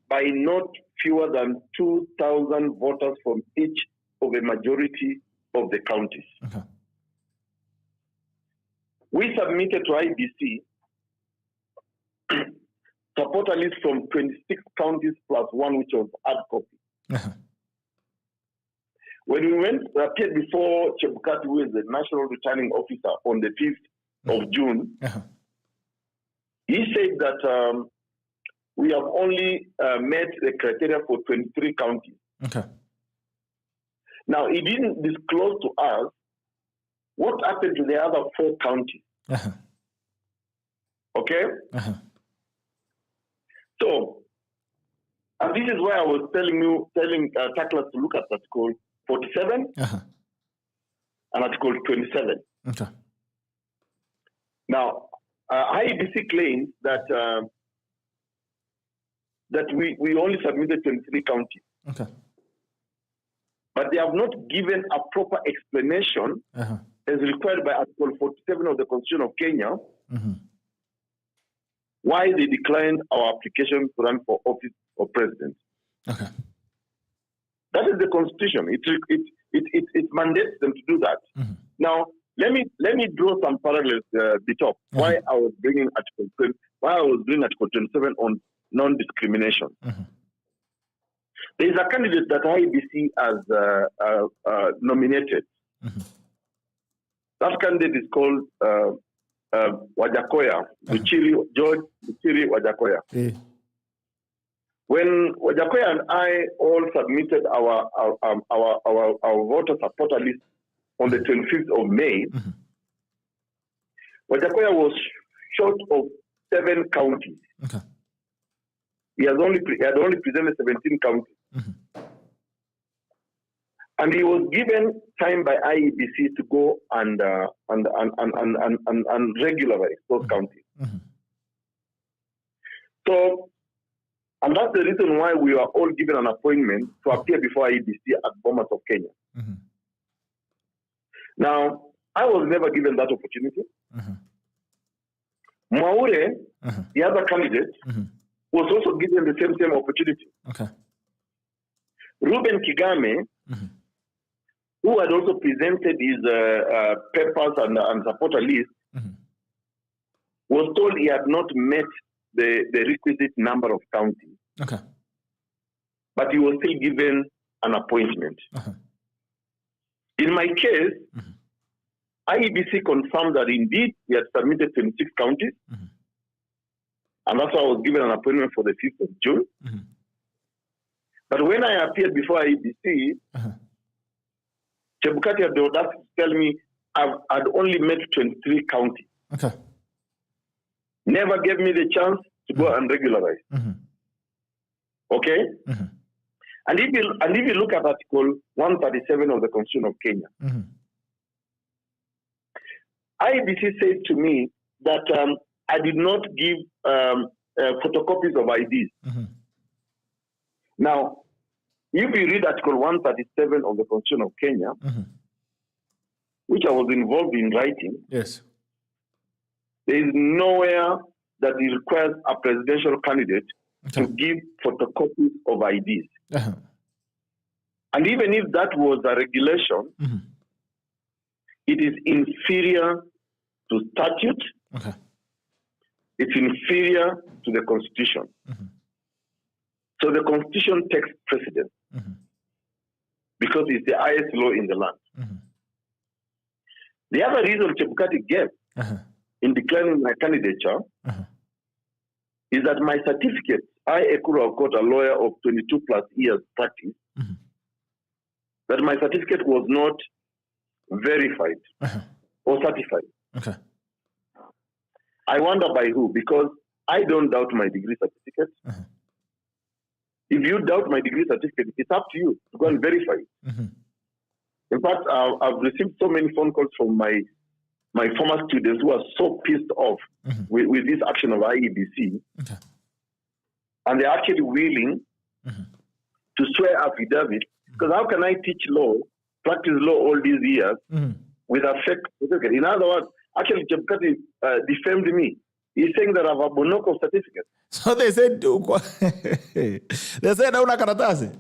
by not fewer than 2,000 voters from each of a majority of the counties. Okay. We submitted to IBC supporter list from 26 counties plus one, which was hard copy. When we appeared before Chebukati, who is the National Returning Officer, on the 5th of June, he said that we have only met the criteria for 23 counties. Okay. Now, he didn't disclose to us what happened to the other 4 counties. Okay? So, and this is why I was telling tacklers to look at Article 47 and Article 27. Okay. Now, IEBC claims that that we only submitted 23 counties. Okay. But they have not given a proper explanation as required by Article 47 of the Constitution of Kenya why they declined our application to run for office of president. Okay. That is the Constitution. It mandates them to do that. Now, let me draw some parallels Bishop, why I was bringing Article 27 on non-discrimination. There is a candidate that IEBC has nominated. That candidate is called Wajakoya, George Buchiri Wajakoya. When Wajakoya and I all submitted our voter supporter list on the 25th of May, Wajakoya was short of 7 counties. Okay. He had only presented 17 counties. And he was given time by IEBC to go and regularize those counties. So, and that's the reason why we were all given an appointment to appear before IEBC at Bomas of Kenya. Now, I was never given that opportunity. MWAURA, the other candidate, was also given the same opportunity. Okay. Ruben Kigame, who had also presented his papers and supporter list, was told he had not met the requisite number of counties. Okay. But he was still given an appointment. In my case, IEBC confirmed that indeed he had submitted 26 counties, and that's why I was given an appointment for the 5th of June. But when I appeared before IEBC, Chebukati had the audacity to tell me I'd only met 23 counties. Okay. Never gave me the chance to go and regularize. Okay? And if you look at Article 137 of the Constitution of Kenya, IEBC said to me that I did not give photocopies of IDs. Now, if you read Article 137 of the Constitution of Kenya, which I was involved in writing, yes, there is nowhere that it requires a presidential candidate to give photocopies of IDs. And even if that was a regulation, it is inferior to statute. It's inferior to the Constitution. So the Constitution takes precedence because it's the highest law in the land. The other reason Chebukati gave in declining my candidature is that my certificate, I, EKURU AUKOT, a lawyer of 22 plus years practice, that my certificate was not verified or certified. I wonder by who, because I don't doubt my degree certificate. If you doubt my degree certificate, it's up to you to go and verify it. In fact, I've received so many phone calls from my former students who are so pissed off with this action of IEBC. And they're actually willing to swear affidavit, because how can I teach law, practice law all these years with a fake certificate? In other words, actually, Chebukati defamed me. He's saying that I have a Bonoko certificate. So they said, una karatasi.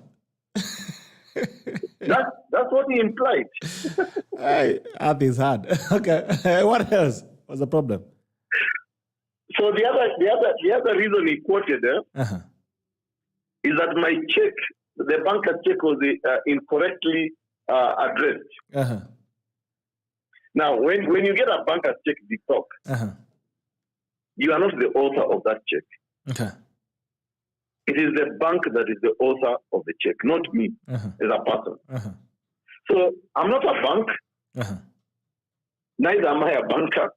That's what he implied. That is hard. Okay. What else was the problem? So the other reason he quoted is that my check, the banker's check, was incorrectly addressed. Now, when you get a banker's check, you are not the author of that check. It is the bank that is the author of the check, not me as a person. So I'm not a bank. Neither am I a banker.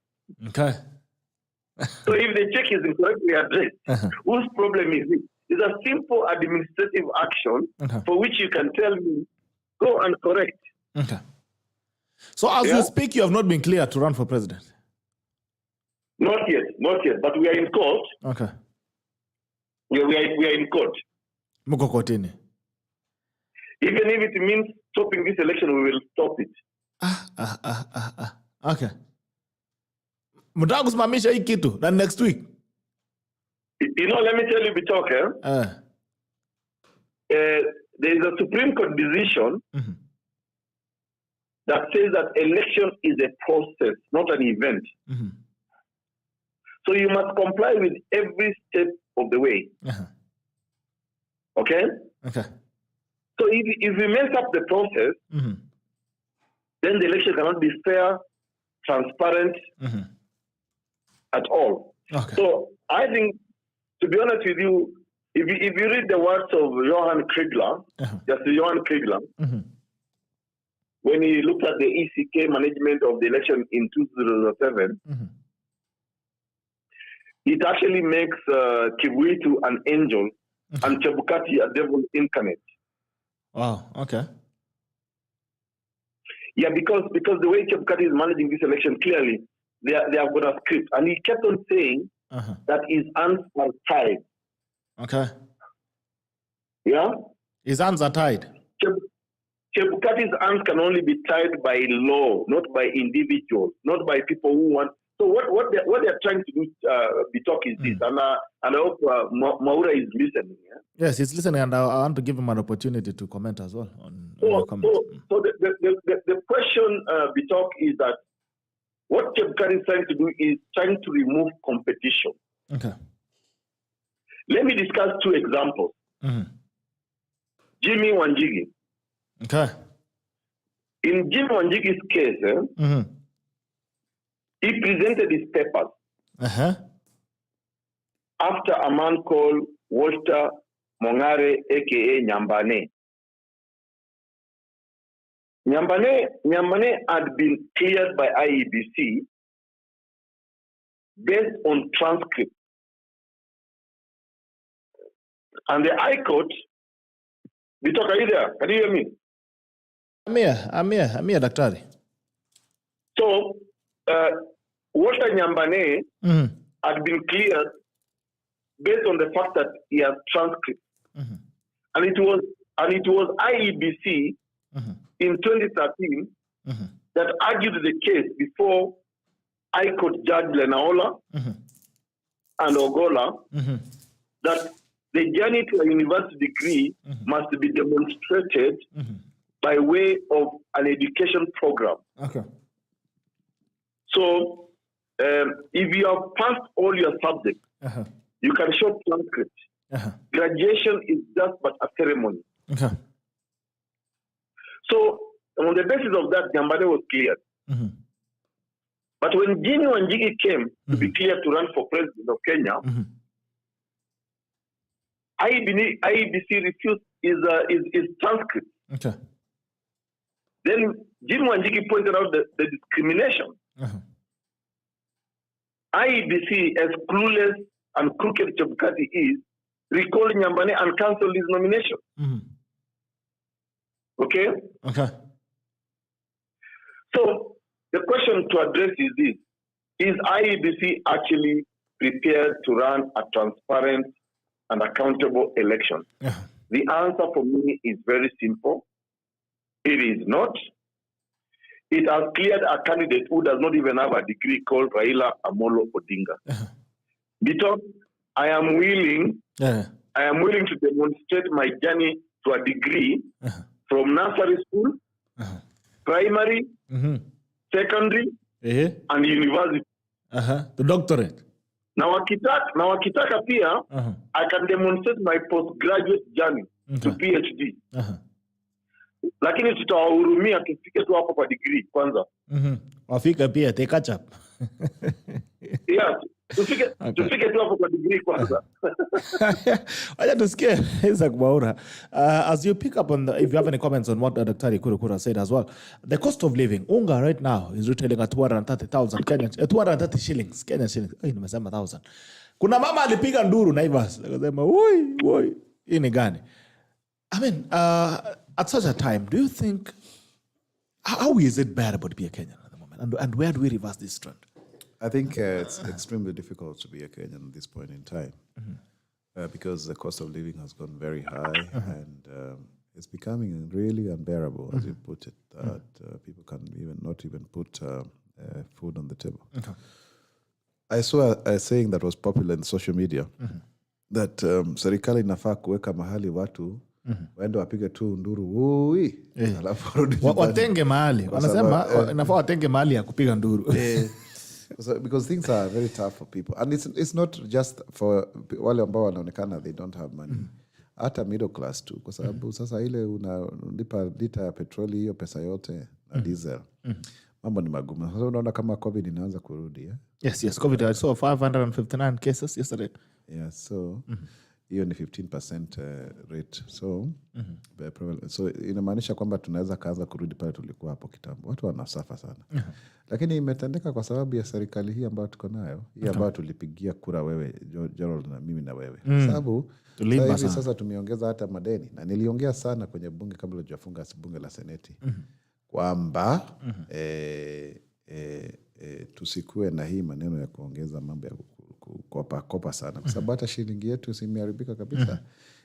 So if the check is incorrectly addressed, whose problem is it? It's a simple administrative action for which you can tell me, go and correct. So as you speak, you have not been clear to run for president? Not yet, but we are in court. We are in court. Mko kotini. Even if it means stopping this election, we will stop it. Okay. Mtaka kusimamisha hii kitu na next week. Let me tell you, Bitok, there is a Supreme Court decision that says that election is a process, not an event. So you must comply with every step of the way. Okay? Okay. So if we mess up the process, then the election cannot be fair, transparent at all. Okay. So I think, to be honest with you, if you read the words of Johan Kriegler, Justice Johan Kriegler, when he looked at the ECK management of the election in 2007, it actually makes Kivuitu an angel and Chebukati a devil incarnate. Wow, okay. Yeah, because the way Chebukati is managing this election, clearly, they have got a script. And he kept on saying that his hands are tied. Okay. Yeah? His hands are tied. Chebukati's hands can only be tied by law, not by individuals, not by people who want. So what they're trying to do, Bitok, is this, and I hope MWAURA is listening. Yeah? Yes, he's listening, and I want to give him an opportunity to comment as well on your comments. So the question, Bitok, is that what Chebukati is trying to do is trying to remove competition. Okay. Let me discuss two examples. Jimmy Wanjigi. Okay. In Jimmy Wanjigi's case, he presented his papers after a man called Walter Mongare, aka Nyambane. Nyambane had been cleared by IEBC based on transcript. And the High Court, Bitok, are you there? Can you hear me? I'm here, Daktari. So, Walter Nyambane had been cleared based on the fact that he has transcript. And it was IEBC in 2013 that argued the case before High Court Judge Lenaola and Ogola that the journey to a university degree must be demonstrated by way of an education program. Okay. So, if you have passed all your subjects, you can show transcript. Graduation is just but a ceremony. Okay. So, on the basis of that, Nyambane was cleared. But when Jimmy Wanjigi came to be cleared to run for president of Kenya, IEBC refused his transcript. Okay. Then Jimmy Wanjigi pointed out the discrimination. IEBC, as clueless and crooked Chebukati is, recalled Nyambane and cancelled his nomination. Okay? Okay. So, the question to address is this. Is IEBC actually prepared to run a transparent and accountable election? The answer for me is very simple. It is not. It has cleared a candidate who does not even have a degree called Raila Amolo Odinga. Because I am willing to demonstrate my journey to a degree from nursery school, primary, secondary, and university. The doctorate. Now wakitaka pia, I can demonstrate my postgraduate journey to PhD. Lakini tutawahurumia tufike tu hapo kwa degree kwanza. Wafika pia take catch up. Yeah, tufike tu hapo kwa degree kwanza. Wacha tusikie Isaac MWAURA. As you pick up on if you have any comments on what Dr. EKURU said as well, the cost of living, unga right now is retailing at 230,000 Kenyan, 230 shillings, Kenyan shillings. Nimesema 1,000. Kuna mama alipiga nduru Naivas, akasema, "Woi, hii ni gani?" I mean, at such a time, do you think, how is it bearable to be a Kenyan at the moment? And where do we reverse this trend? I think it's extremely difficult to be a Kenyan at this point in time. Because the cost of living has gone very high, and it's becoming really unbearable, as you put it, that people can not even put food on the table. I saw a saying that was popular in social media that serikali inafaa kuweka mahali watu waende wapige tu nduru alafu warudi watenge mahali, wanasema inafaa watenge mahali ya kupiga nduru. Because things are very tough for people, and it's not just for wale ambao wanaonekana they don't have money, hata middle class too, kwa sababu sasa ile unalipa lita ya petroli hiyo pesa yote na diesel, mambo ni magumu. Sasa unaona kama COVID inaanza kurudi. Yes, COVID. I saw 559 cases yesterday. Yeah, so hiyo ni 15% rate. So so inamaanisha kwamba tunaweza kaanza kurudi pale tulikuwa hapo kitambo. Watu wanasafa sana. Lakini imetendeka kwa sababu ya serikali hii ambayo tuko nayo, hii ambayo tulipigia kura wewe Gerald na mimi na wewe. Sababu sasa tumeongeza hata madeni, na niliongea sana kwenye bunge kabla hujafunga bunge la seneti kwamba tusikue na hii maneno ya kuongeza mambo ya kopa sana, kwa sababu hata shilingi yetu imeharibika kabisa,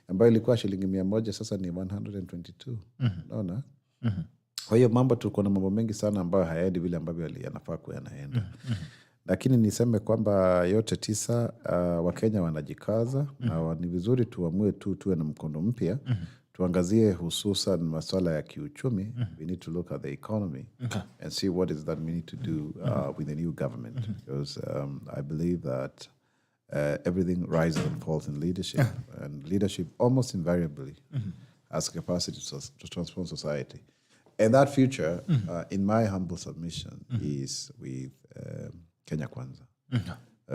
ambayo ilikuwa shilingi 100 sasa ni 122. Unaona? Kwa hiyo mambo tuko na mambo mengi sana ambayo hayaendi vile ambavyo yanafaa kuwa yanaenda. Lakini niseme kwamba yote 9 Wakenya wanajikaza, na ni vizuri tuamue tuwe na mkondo mpya. Tuangazie hususan masuala ya kiuchumi. We need to look at the economy and see what is that we need to do with the new government, because I believe that everything rises and falls in leadership, and leadership almost invariably has capacity to transform society. And that future, in my humble submission, is with Kenya Kwanza,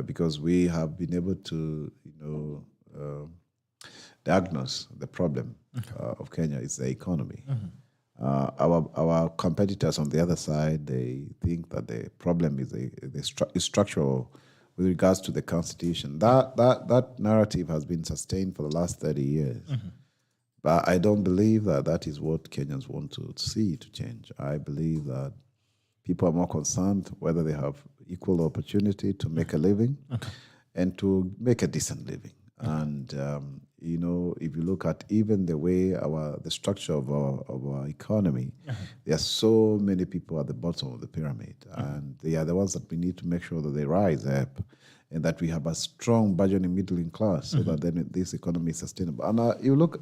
because we have been able to, diagnose the problem of Kenya is the economy. Our competitors on the other side, they think that the problem is structural with regards to the constitution. That narrative has been sustained for the last 30 years. But I don't believe that is what Kenyans want to see to change. I believe that people are more concerned whether they have equal opportunity to make a living and to make a decent living. And if you look at even the way the structure of our economy, there are so many people at the bottom of the pyramid, and they are the ones that we need to make sure that they rise up, and that we have a strong burgeoning middle class, so that then this economy is sustainable. And you look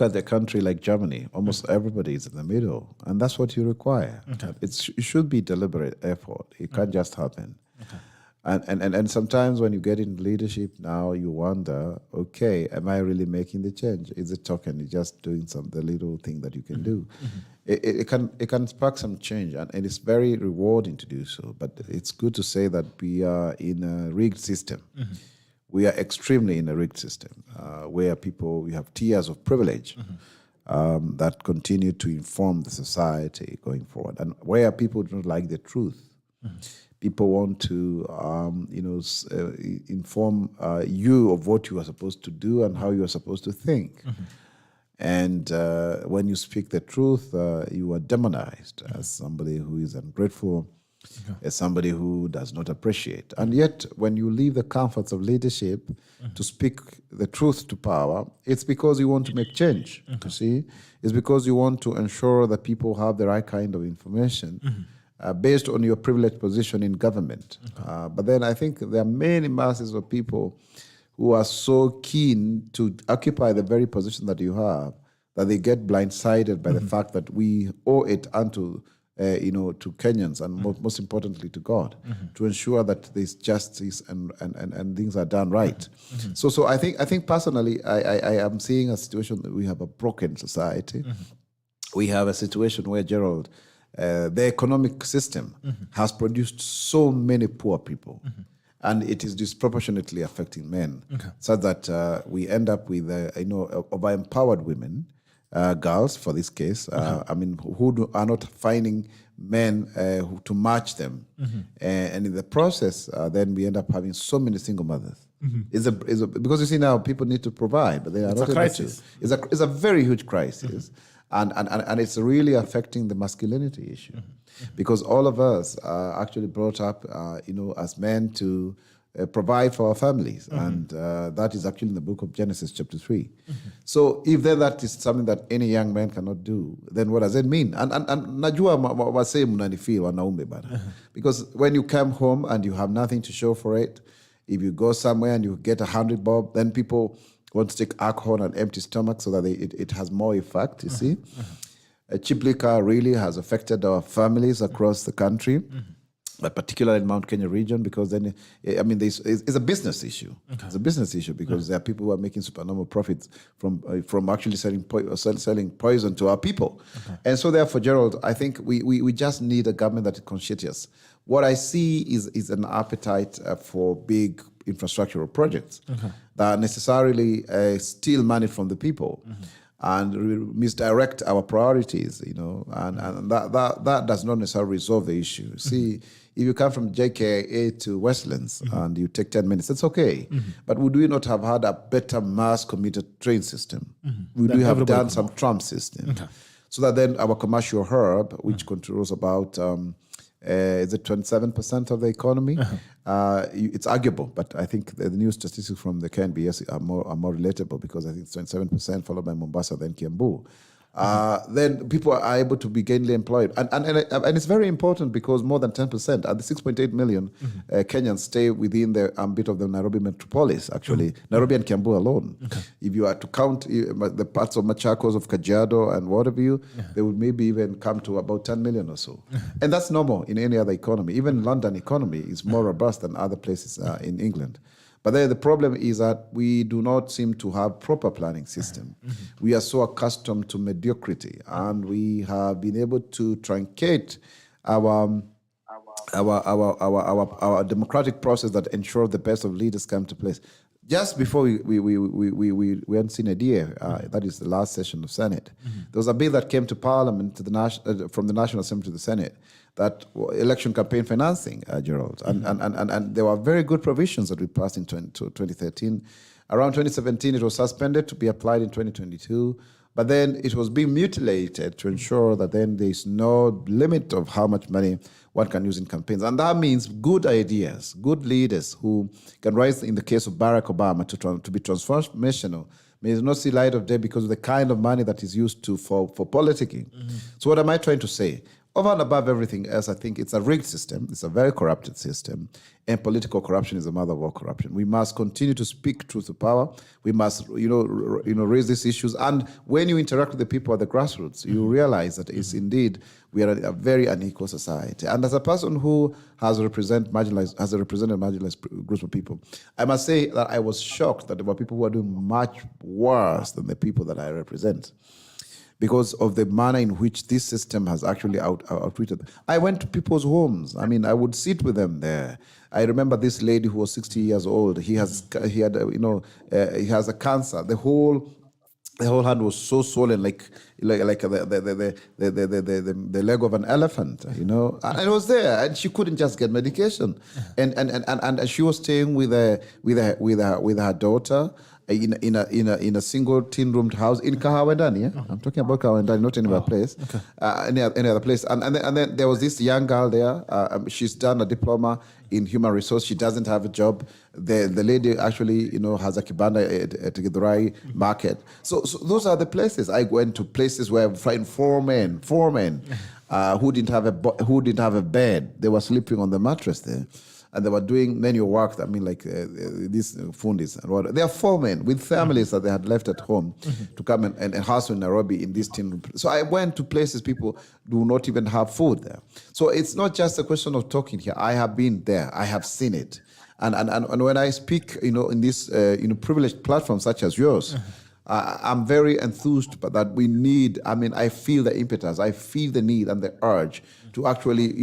at a country like Germany, almost everybody is in the middle, and that's what you require. It should be deliberate effort. It can't just happen. And sometimes when you get in leadership now, you wonder, okay, am I really making the change? Is it token? It's just doing the little thing that you can do. It can spark some change, and it's very rewarding to do so. But it's good to say that we are in a rigged system. We are extremely in a rigged system, where we have tiers of privilege that continue to inform the society going forward, and where people don't like the truth. People want to, inform you of what you are supposed to do and how you are supposed to think. And when you speak the truth, you are demonized as somebody who is ungrateful, as somebody who does not appreciate. And yet, when you leave the comforts of leadership to speak the truth to power, it's because you want to make change. You see, it's because you want to ensure that people have the right kind of information. Based on your privileged position in government. But then I think there are many masses of people who are so keen to occupy the very position that you have that they get blindsided by the fact that we owe it unto, to Kenyans and most importantly to God, to ensure that there's justice and things are done right. So I think personally, I am seeing a situation that we have a broken society. We have a situation where, Gerald, the economic system has produced so many poor people, and it is disproportionately affecting men, so that we end up with over-empowered women, girls for this case, who are not finding men to match them, and in the process, then we end up having so many single mothers. Because you see now people need to provide, but they are not able to. It's a very huge crisis. And it's really affecting the masculinity issue, because all of us are actually brought up, as men to provide for our families. And that is actually in the book of Genesis chapter 3. So if then that is something that any young man cannot do, then what does it mean? And najua wase mnanifeel wanaume bana. Because when you come home and you have nothing to show for it, if you go somewhere and you get 100 bob, then people want to take alcohol on an empty stomach so that it has more effect, you see. Cheap liquor really has affected our families across the country. But particularly in Mount Kenya region, because then, I mean, it's a business issue. It's a business issue because there are people who are making supernormal profits from actually selling poison to our people. And so therefore, Gerald, I think we just need a government that is conscientious. What I see is an appetite for big infrastructural projects that necessarily steal money from the people. And misdirect our priorities, you know, and that does not necessarily resolve the issue. See, if you come from JKA to Westlands and you take 10 minutes, it's okay. But would we not have had a better mass commuter train system? Would we have done some tram system? So that then our commercial hub, which controls about, is it 27% of the economy? It's arguable, but I think the new statistics from the KNBS are more relatable because I think it's 27%, followed by Mombasa, then Kiambu. Then people are able to be gainfully employed. And it's very important because more than 10%, the 6.8 million Kenyans stay within the ambit of the Nairobi metropolis, actually. Nairobi and Kiambu alone. If you are to count the parts of Machakos, of Kajiado and whatever they would maybe even come to about 10 million or so. And that's normal in any other economy. Even London economy is more robust than other places in England. But then the problem is that we do not seem to have proper planning system. We are so accustomed to mediocrity, and we have been able to truncate our democratic process that ensures the best of leaders come to place. Just before we went in a year, that is the last session of Senate, there was a bill that came to Parliament to from the National Assembly to the Senate, that election campaign financing, Gerald. And there were very good provisions that we passed in 2013. Around 2017, it was suspended to be applied in 2022. But then it was being mutilated to ensure that then there is no limit of how much money one can use in campaigns. And that means good ideas, good leaders who can rise, in the case of Barack Obama, to be transformational, may not see light of day because of the kind of money that is used for politicking. So what am I trying to say? Over and above everything else, I think it's a rigged system. It's a very corrupted system. And political corruption is the mother of all corruption. We must continue to speak truth to power. We must, raise these issues. And when you interact with the people at the grassroots, you realize that it's indeed, we are a very unequal society. And as a person who has represented marginalized groups of people, I must say that I was shocked that there were people who are doing much worse than the people that I represent, because of the manner in which this system has actually outreached. I went to people's homes. I mean, I would sit with them there. I remember this lady who was 60 years old. He has a cancer. The whole hand was so swollen, like the leg of an elephant, you know. And I was there, and she couldn't just get medication, and she was staying with her daughter in a single tin-roomed house in Kahawendani. I'm talking about Kahawendani, not any other place. Any other place. And then there was this young girl there. She's done a diploma in human resource. She doesn't have a job. The lady actually, has a kibanda at the Githurai market. So those are the places. I went to places where I find four men who didn't have a bed. They were sleeping on the mattress there. And they were doing manual work. I mean, like these fundis and whatever. They are 4 men with families that they had left at home to come and hustle in Nairobi in this tin room. So I went to places people do not even have food there. So it's not just a question of talking here. I have been there. I have seen it. And when I speak, in this privileged platform such as yours, I'm very enthused but that we need, I feel the impetus, I feel the need and the urge to actually,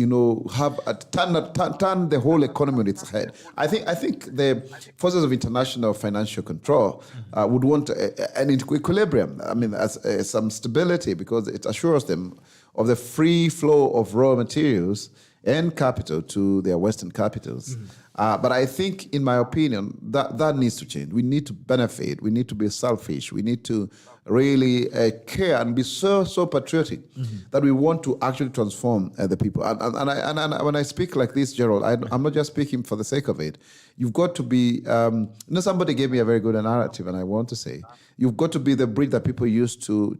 have turn the whole economy on its head. I think the forces of international financial control would want an equilibrium. As some stability, because it assures them of the free flow of raw materials and capital to their Western capitals. But I think, in my opinion, that needs to change. We need to benefit. We need to be selfish. We need to really care and be so patriotic that we want to actually transform the people. And when I speak like this, Gerald, I'm not just speaking for the sake of it. You've got to be, somebody gave me a very good narrative, and I want to say, you've got to be the bridge that people use to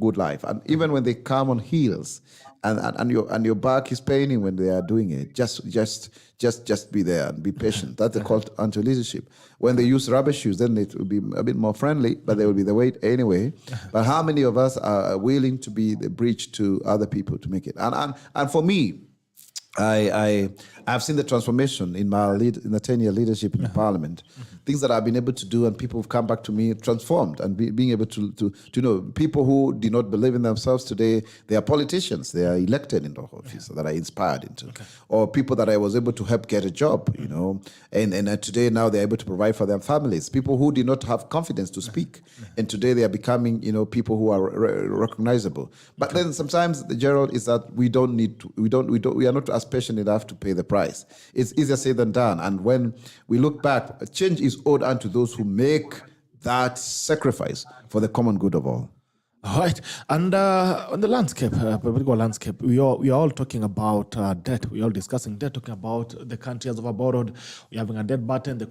good life. And even when they come on heels, and your back is paining when they are doing it, just be there and be patient. That's the call to leadership. When they use rubber shoes, then it will be a bit more friendly, but they will be the weight anyway. But how many of us are willing to be the bridge to other people to make it? And for me, I've seen the transformation in in the 10-year leadership in Parliament. Things that I've been able to do, and people have come back to me transformed, and being able to people who do not believe in themselves today, they are politicians, they are elected into office that I inspired into, or people that I was able to help get a job, and today now they're able to provide for their families. People who did not have confidence to speak, and today they are becoming, people who are recognizable. But then sometimes, Gerald, is that we are not as patient enough to pay the price. It's easier said than done. And when we look back, change is owed unto those who make that sacrifice for the common good of all. All right. And on the landscape, political landscape, we are all talking about debt. We are all discussing debt, talking about the country has overborrowed. We're having a debt burden. The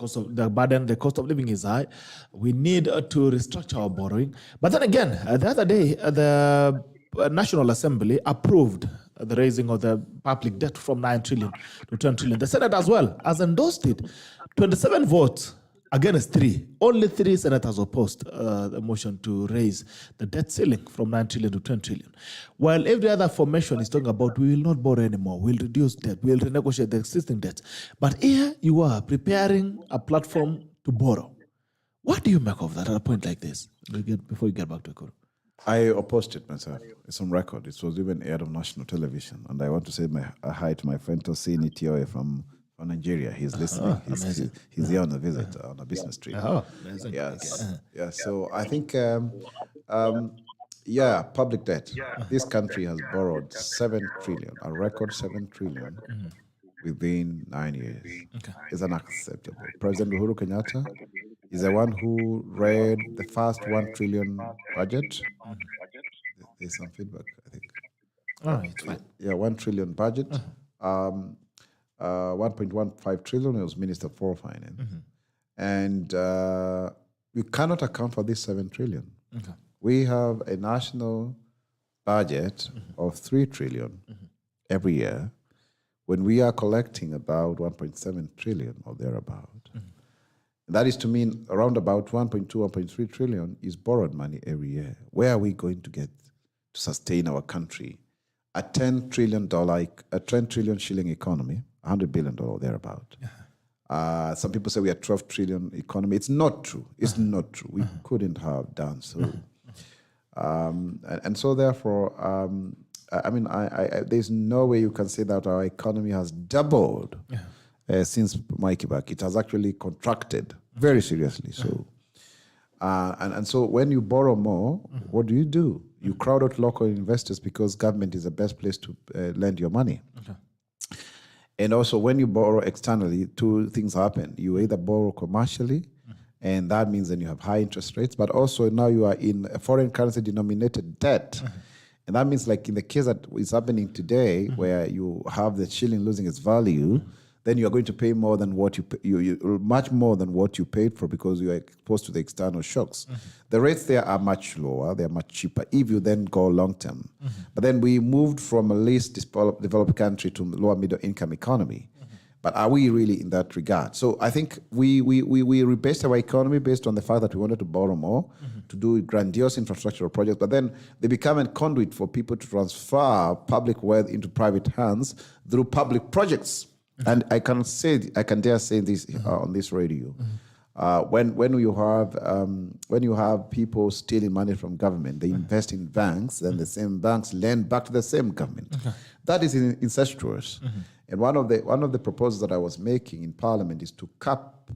cost of living is high. We need to restructure our borrowing. But then again, the other day, the National Assembly approved the raising of the public debt from 9 trillion to 10 trillion. The Senate as well has endorsed it. 27 votes against 3. Only 3 senators opposed the motion to raise the debt ceiling from 9 trillion to 10 trillion. While every other formation is talking about we will not borrow anymore, we'll reduce debt, we'll renegotiate the existing debts. But here you are preparing a platform to borrow. What do you make of that at a point like this? Before you get back to EKURU. I opposed it myself. It's on record. It was even aired on national television. And I want to say hi to my friend Tosini Tioe from Nigeria. He's listening. He's here on a visit, on a business trip. Oh, amazing. Yes. Yeah. So I think, public debt. This country has borrowed 7 trillion, a record 7 trillion within 9 years. Okay. It's unacceptable. President Uhuru Kenyatta is the one who read the first 1 trillion budget. There's some feedback, I think. All right, it's fine. Yeah, 1 trillion budget. 1.15 trillion, he was Minister for Finance. And we cannot account for this 7 trillion. Okay. We have a national budget of 3 trillion every year, when we are collecting about 1.7 trillion or thereabout. That is to mean around about 1.2, 1.3 trillion is borrowed money every year. Where are we going to get to sustain our country? A $10 trillion shilling economy, $100 billion thereabout. Some people say we are 12 trillion economy. It's not true. It's not true. We couldn't have done so. And so therefore, there's no way you can say that our economy has doubled since Mikey back. It has actually contracted very seriously. So, and so when you borrow more, what do? You crowd out local investors because government is the best place to lend your money. Okay. And also when you borrow externally, 2 things happen. You either borrow commercially, and that means then you have high interest rates, but also now you are in a foreign currency denominated debt. And that means, like in the case that is happening today, where you have the shilling losing its value, then you are going to pay more than what much more than what you paid for, because you are exposed to the external shocks. The rates there are much lower, they are much cheaper if you then go long term. But then we moved from a least developed country to lower middle income economy. But are we really in that regard? So I think we rebased our economy based on the fact that we wanted to borrow more to do grandiose infrastructural projects, but then they become a conduit for people to transfer public wealth into private hands through public projects. And I can dare say this on this radio. When you have people stealing money from government, they invest in banks, then the same banks lend back to the same government. That is incestuous. And one of the proposals that I was making in Parliament is to cap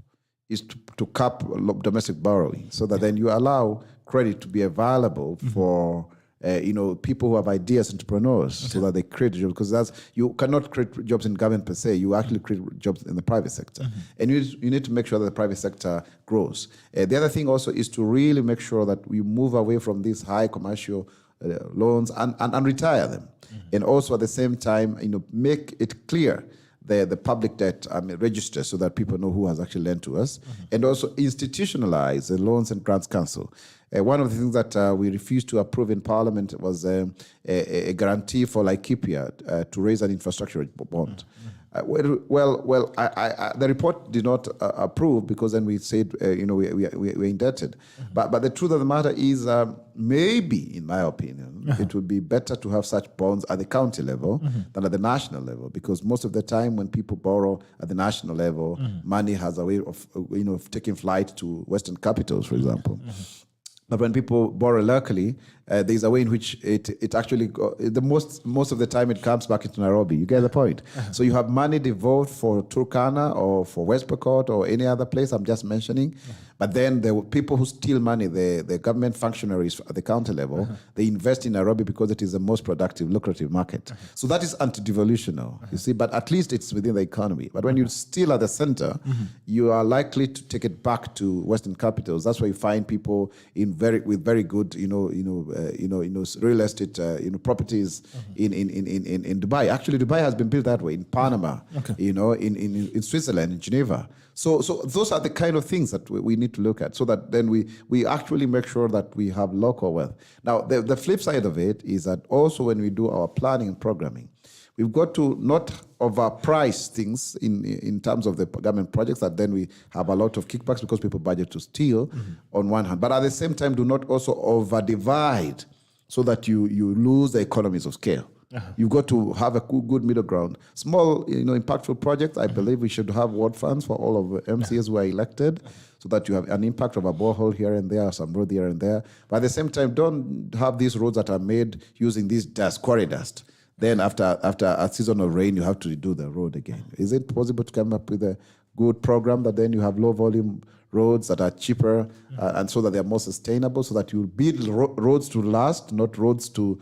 domestic borrowing, so that then you allow credit to be available for people who have ideas, entrepreneurs, so that they create jobs. Because you cannot create jobs in government per se. You actually create jobs in the private sector, and you need to make sure that the private sector grows. The other thing also is to really make sure that we move away from these high commercial loans and retire them, and also at the same time, make it clear the public debt register so that people know who has actually lent to us, and also institutionalize the Loans and Grants Council. One of the things that we refused to approve in Parliament was a guarantee for Laikipia to raise an infrastructure bond. The report did not approve, because then we said, we're indebted. But the truth of the matter is, maybe, in my opinion, it would be better to have such bonds at the county level than at the national level, because most of the time when people borrow at the national level, money has a way of taking flight to Western capitals, for example. But when people borrow locally, there's a way in which it actually, most of the time it comes back into Nairobi. You get the point? So you have money devolved for Turkana or for West Pokot or any other place I'm just mentioning. But then the people who steal money, the government functionaries at the county level, they invest in Nairobi because it is the most productive, lucrative market. So that is anti-devolutional, you see, but at least it's within the economy. But when you steal at the center, you are likely to take it back to Western capitals. That's why you find people with very good, real estate, properties in Dubai. Actually, Dubai has been built that way. In Panama, in Switzerland, in Geneva. So those are the kind of things that we need to look at, so that then we actually make sure that we have local wealth. Now, the flip side of it is that also when we do our planning and programming, we've got to not overprice things in terms of the government projects, that then we have a lot of kickbacks because people budget to steal on one hand. But at the same time, do not also over-divide so that you lose the economies of scale. You've got to have a good middle ground. Small, impactful projects, I believe we should have ward funds for all of the MCAs who are elected, so that you have an impact of a borehole here and there, some road here and there. But at the same time, don't have these roads that are made using this quarry dust. Then after a season of rain, you have to redo the road again. Is it possible to come up with a good program that then you have low volume roads that are cheaper, and so that they are more sustainable, so that you build roads to last, not roads to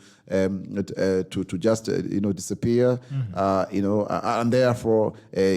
just disappear, and therefore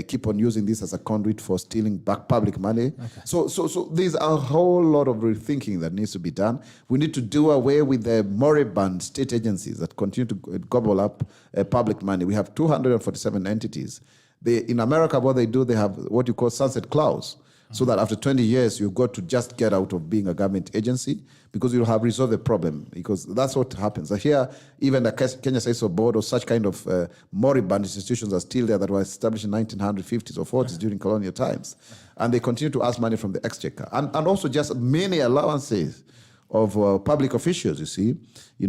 keep on using this as a conduit for stealing back public money. So there's a whole lot of rethinking that needs to be done. We need to do away with the moribund state agencies that continue to gobble up public money. We have 247 entities. In America, what they do, they have what you call sunset clause. So that after 20 years, you've got to just get out of being a government agency, because you'll have resolved the problem, because that's what happens. Here, even the Kenya Saiso Board or such kind of moribund institutions are still there, that were established in 1950s or 40s during colonial times. And they continue to ask money from the exchequer. And also just many allowances of public officials, you see,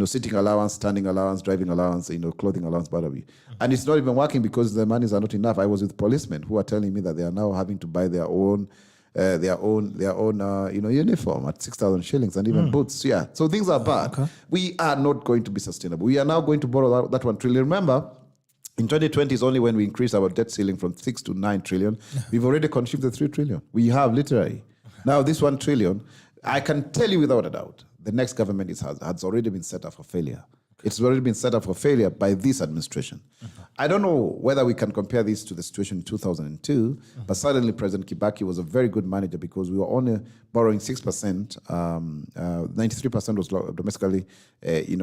sitting allowance, standing allowance, driving allowance, clothing allowance, and it's not even working because the monies are not enough. I was with policemen who are telling me that they are now having to buy their own uniform at 6,000 shillings, and even boots. Yeah, so things are bad. We are not going to be sustainable. We are now going to borrow that 1 trillion. Remember, in 2020 is only when we increased our debt ceiling from 6 to 9 trillion. We've already contributed 3 trillion. We have literally. Now this 1 trillion, I can tell you without a doubt, the next government has already been set up for failure. It's already been set up for failure by this administration. I don't know whether we can compare this to the situation in 2002, but certainly President Kibaki was a very good manager, because we were only borrowing 6%, 93% was domestically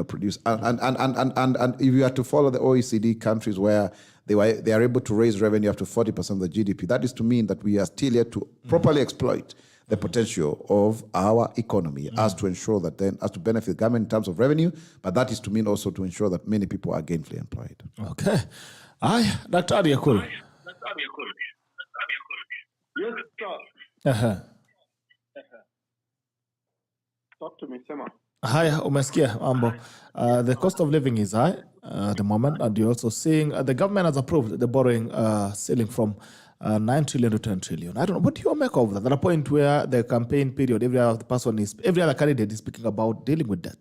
produced. And if you are to follow the OECD countries where they are able to raise revenue up to 40% of the GDP, that is to mean that we are still yet to properly exploit the potential of our economy, as to ensure that then, as to benefit the government in terms of revenue, but that is to mean also to ensure that many people are gainfully employed. Okay. Daktari Ekuru. Yes, sir. Talk to me, Sema. Haya, umesikia mambo. The cost of living is high at the moment, and you're also seeing the government has approved the borrowing ceiling from 9 trillion to 10 trillion. I don't know. What do you make of that? At a point where the campaign period, every other candidate is speaking about dealing with that.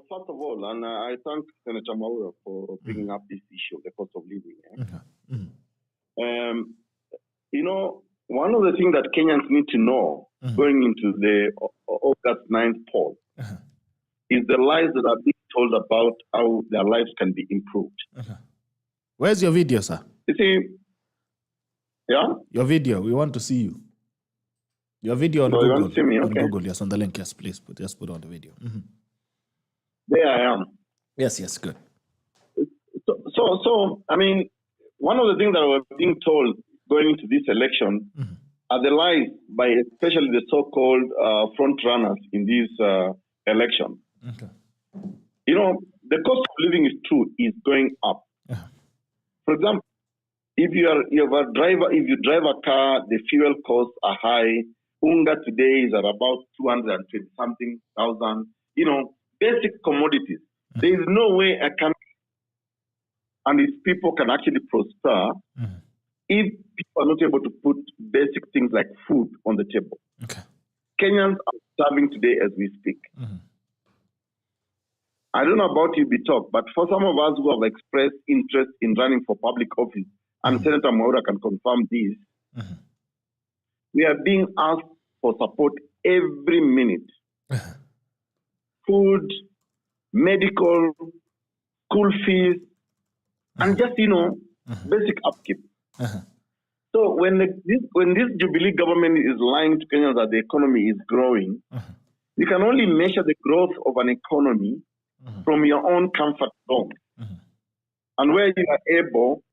First of all, and I thank Senator MWAURA for bringing up this issue of the cost of living. One of the things that Kenyans need to know going into the August 9th poll is the lies that are being told about how their lives can be improved. Where's your video, sir? You see, yeah? Your video. We want to see you. Your video on So Google. you want to see me? Okay. On Google, yes, on the link. Yes, please. Just put on the video. There I am. Yes, good. So, I mean, one of the things that we're being told going into this election are the lies by especially the so-called front runners in this election. Okay. You know, the cost of living is true, is going up. For example, if you drive a car, the fuel costs are high. Unga today is at about 220 something thousand. You know, basic commodities. There is no way a country and its people can actually prosper if people are not able to put basic things like food on the table. Okay. Kenyans are starving today as we speak. I don't know about you, Bitok, but for some of us who have expressed interest in running for public office, and Senator MWAURA can confirm this, we are being asked for support every minute. Food, medical, school fees, and just, basic upkeep. So when this Jubilee government is lying to Kenyans that the economy is growing, you can only measure the growth of an economy from your own comfort zone, and where you are able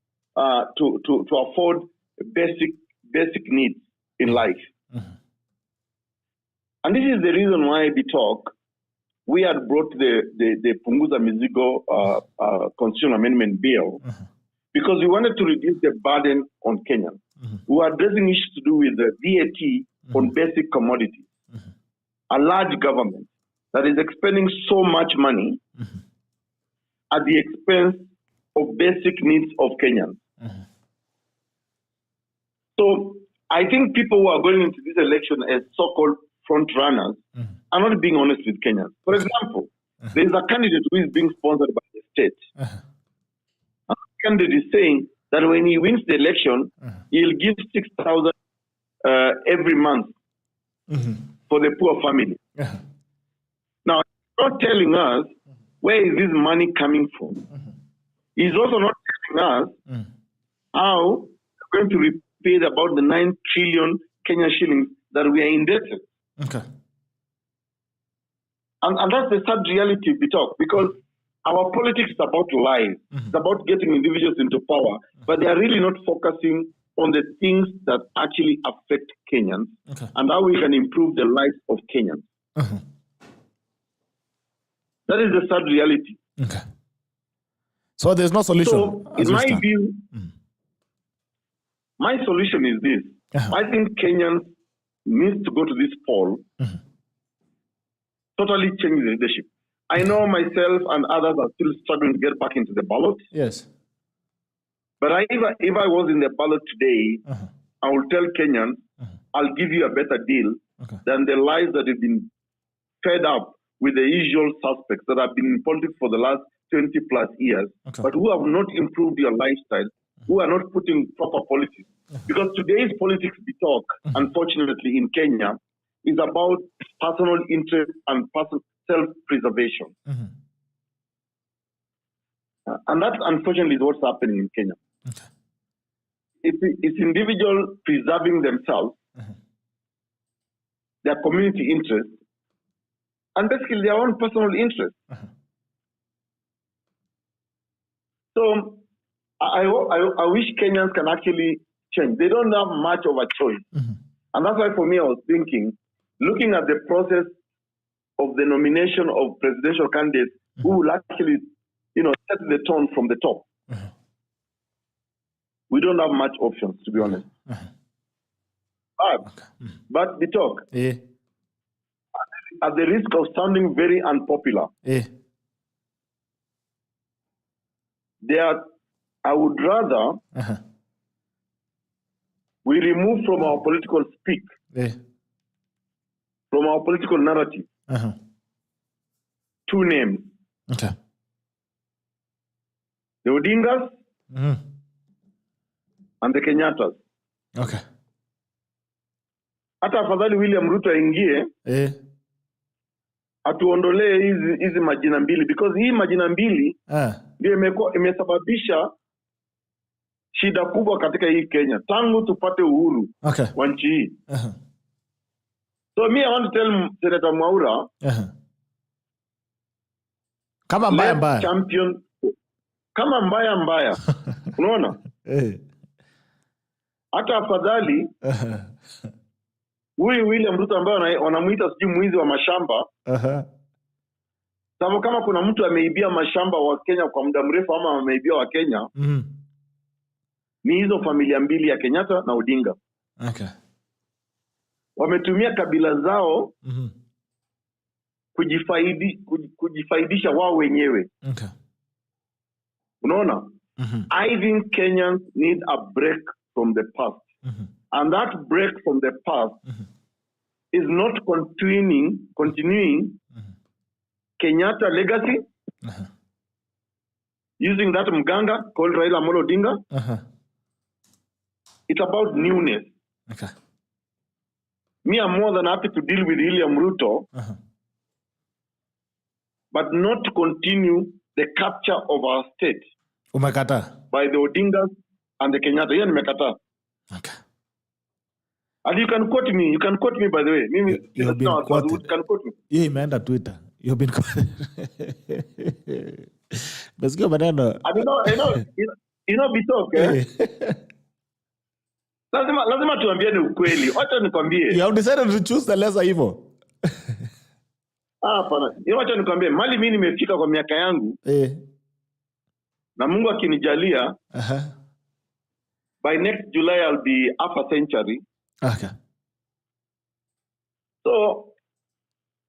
to afford basic needs in life. And this is the reason why we had brought the Punguza Mizigo Constitutional Amendment Bill, because we wanted to reduce the burden on Kenyans. We were addressing issues to do with the VAT on basic commodities. A large government that is expending so much money at the expense of basic needs of Kenyans. So I think people who are going into this election as so-called front runners are not being honest with Kenyans. For example, there is a candidate who is being sponsored by the state. The candidate is saying that when he wins the election, he'll give 6,000 every month for the poor family. Now, he's not telling us where is this money coming from. He's also not telling us how we're going to repay about the 9 trillion Kenyan shillings that we are indebted. Okay. And that's the sad reality we talk, because our politics is about lies. It's about getting individuals into power, but they are really not focusing on the things that actually affect Kenyans and how we can improve the lives of Kenyans. That is the sad reality. Okay. So there's no solution. So, in my view, my solution is this. I think Kenyans need to go to this poll, totally change the leadership. I know myself and others are still struggling to get back into the ballot. Yes. But if I was in the ballot today, I will tell Kenyans, I'll give you a better deal than the lies that have been fed up with the usual suspects that have been in politics for the last 20 plus years, but who have not improved your lifestyle, who are not putting proper policies. Because today's politics talk, unfortunately, in Kenya, is about personal interest and self-preservation. And that, unfortunately, is what's happening in Kenya. It's individuals preserving themselves, their community interest, and basically their own personal interest. So I wish Kenyans can actually change. They don't have much of a choice. And that's why for me I was thinking, looking at the process of the nomination of presidential candidates who will actually, set the tone from the top. We don't have much options, to be honest. But the talk, at the risk of sounding very unpopular, I would rather we remove from our political speak, from our political narrative, 2 names. The Odingas and the Kenyatas. Hata afadhali William Ruto aingie atuondolee hizi majina mbili, because hii majina mbili ndio imesababisha shida kubwa katika hii Kenya tangu tupate uhuru wa nchi hii. So me, I want to tell Senator MWAURA, kama mbaya champion, kama mbaya unaona, hata afadhali huyu William Ruto ambaye wanamuita sijui mwizi wa mashamba, sababu kama kuna mtu ameibia mashamba wa Kenya kwa muda mrefu ama ameibia wa Kenya, ni hizo familia mbili ya Kenyatta na Odinga. Wametumia kabila zao kujifaidisha wao wenyewe. Unaona? I think Kenyans need a break from the past. And that break from the past is not continuing Kenyatta legacy, using that mganga called Raila Amolo Odinga. It's about newness. Me, I'm more than happy to deal with William Ruto, but not to continue the capture of our state by the Odingas and the Kenyatta. Yeah, nimekata. And you can quote me. You can quote me, by the way. You have been quoted. You can quote me. Yeah, imeenda Twitter. You have been quoted. Basikia maneno. Bitok, lazima tuambiane ukweli. Wacha nikwambie. You have decided to choose the lesser evil. Hapana. Wacha nikwambie, mali mimi nimefika kwa miaka yangu. Na Mungu akinijalia, by next July I'll be half a century. So,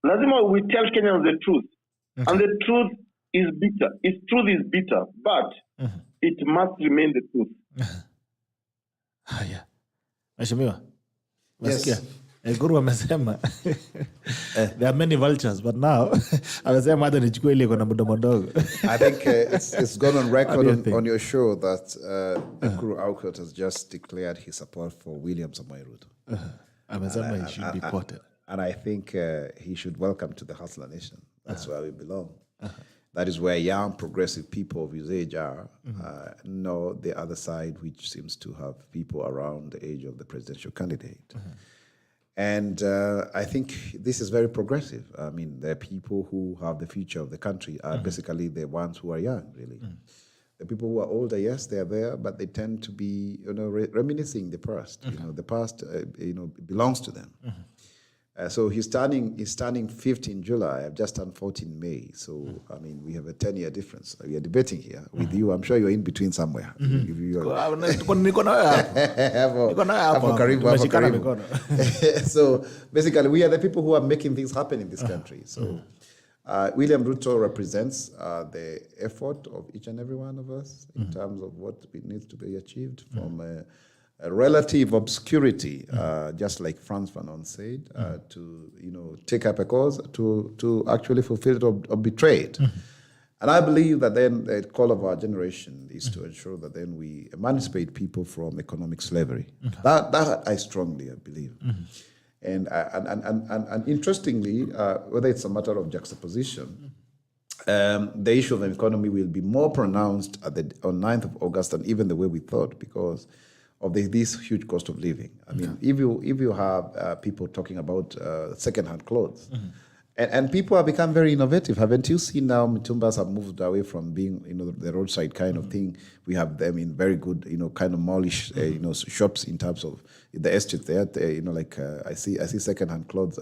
lazima we tell Kenyans the truth. And the truth is bitter. Truth is bitter, but it must remain the truth. Mheshimiwa. Yes. Ekuru amesema there are many vultures, but now amesema hata nichukue ile kuna mdomo mdogo. I think it's gone on record on your show that EKURU AUKOT has just declared his support for William Samoei Ruto. Amesema he should be ported. And I think he should welcome to the Hustler Nation. That's where we belong. That is where young, progressive people of his age are. Know the other side, which seems to have people around the age of the presidential candidate. And I think this is very progressive. I mean, the people who have the future of the country are basically the ones who are young, really. The people who are older, yes, they are there, but they tend to be, reminiscing the past. The past, belongs to them. So he's turning 50 in July. I've just turned 40 in May. So, I mean, we have a 10-year difference. We are debating here with you. I'm sure you're in between somewhere. So, basically, we are the people who are making things happen in this country. So, William Ruto represents the effort of each and every one of us in terms of what needs to be achieved from a relative obscurity, just like Frantz Fanon said, to take up a cause, to actually fulfill it or betray it. And I believe that then the call of our generation is to ensure that then we emancipate people from economic slavery. That I strongly believe. And interestingly, whether it's a matter of juxtaposition, the issue of the economy will be more pronounced on 9th of August than even the way we thought, because of this huge cost of living. I mean, if you have people talking about second-hand clothes, and people have become very innovative. Haven't you seen now Mitumbas have moved away from being the roadside kind of thing? We have them in very good kind of mallish shops in terms of the estate there. I see second-hand clothes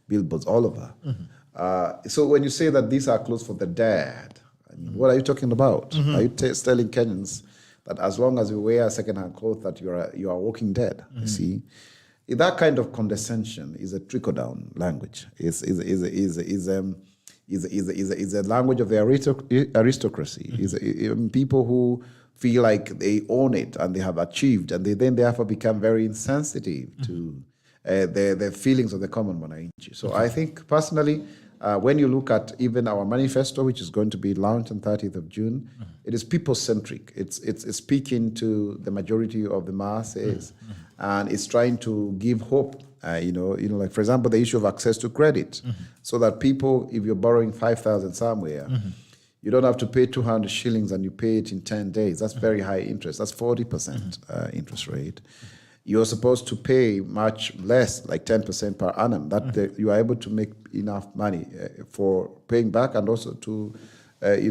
billboards all over. So when you say that these are clothes for the dead, I mean, what are you talking about? Are you telling Kenyans that as long as you wear second-hand clothes, that you are walking dead? You see, that kind of condescension is a trickle-down language. Is a language of the aristocracy. Is people who feel like they own it and they have achieved, and they then therefore become very insensitive to the feelings of the common Mwananchi. So I think personally, when you look at even our manifesto, which is going to be launched on 30th of June, it is people-centric. It's speaking to the majority of the masses, and it's trying to give hope Like for example, the issue of access to credit, so that people, if you're borrowing 5,000 somewhere, you don't have to pay 200 shillings and you pay it in 10 days. That's very high interest. That's 40% interest rate. You're supposed to pay much less, like 10% per annum. That you are able to make enough money for paying back and also to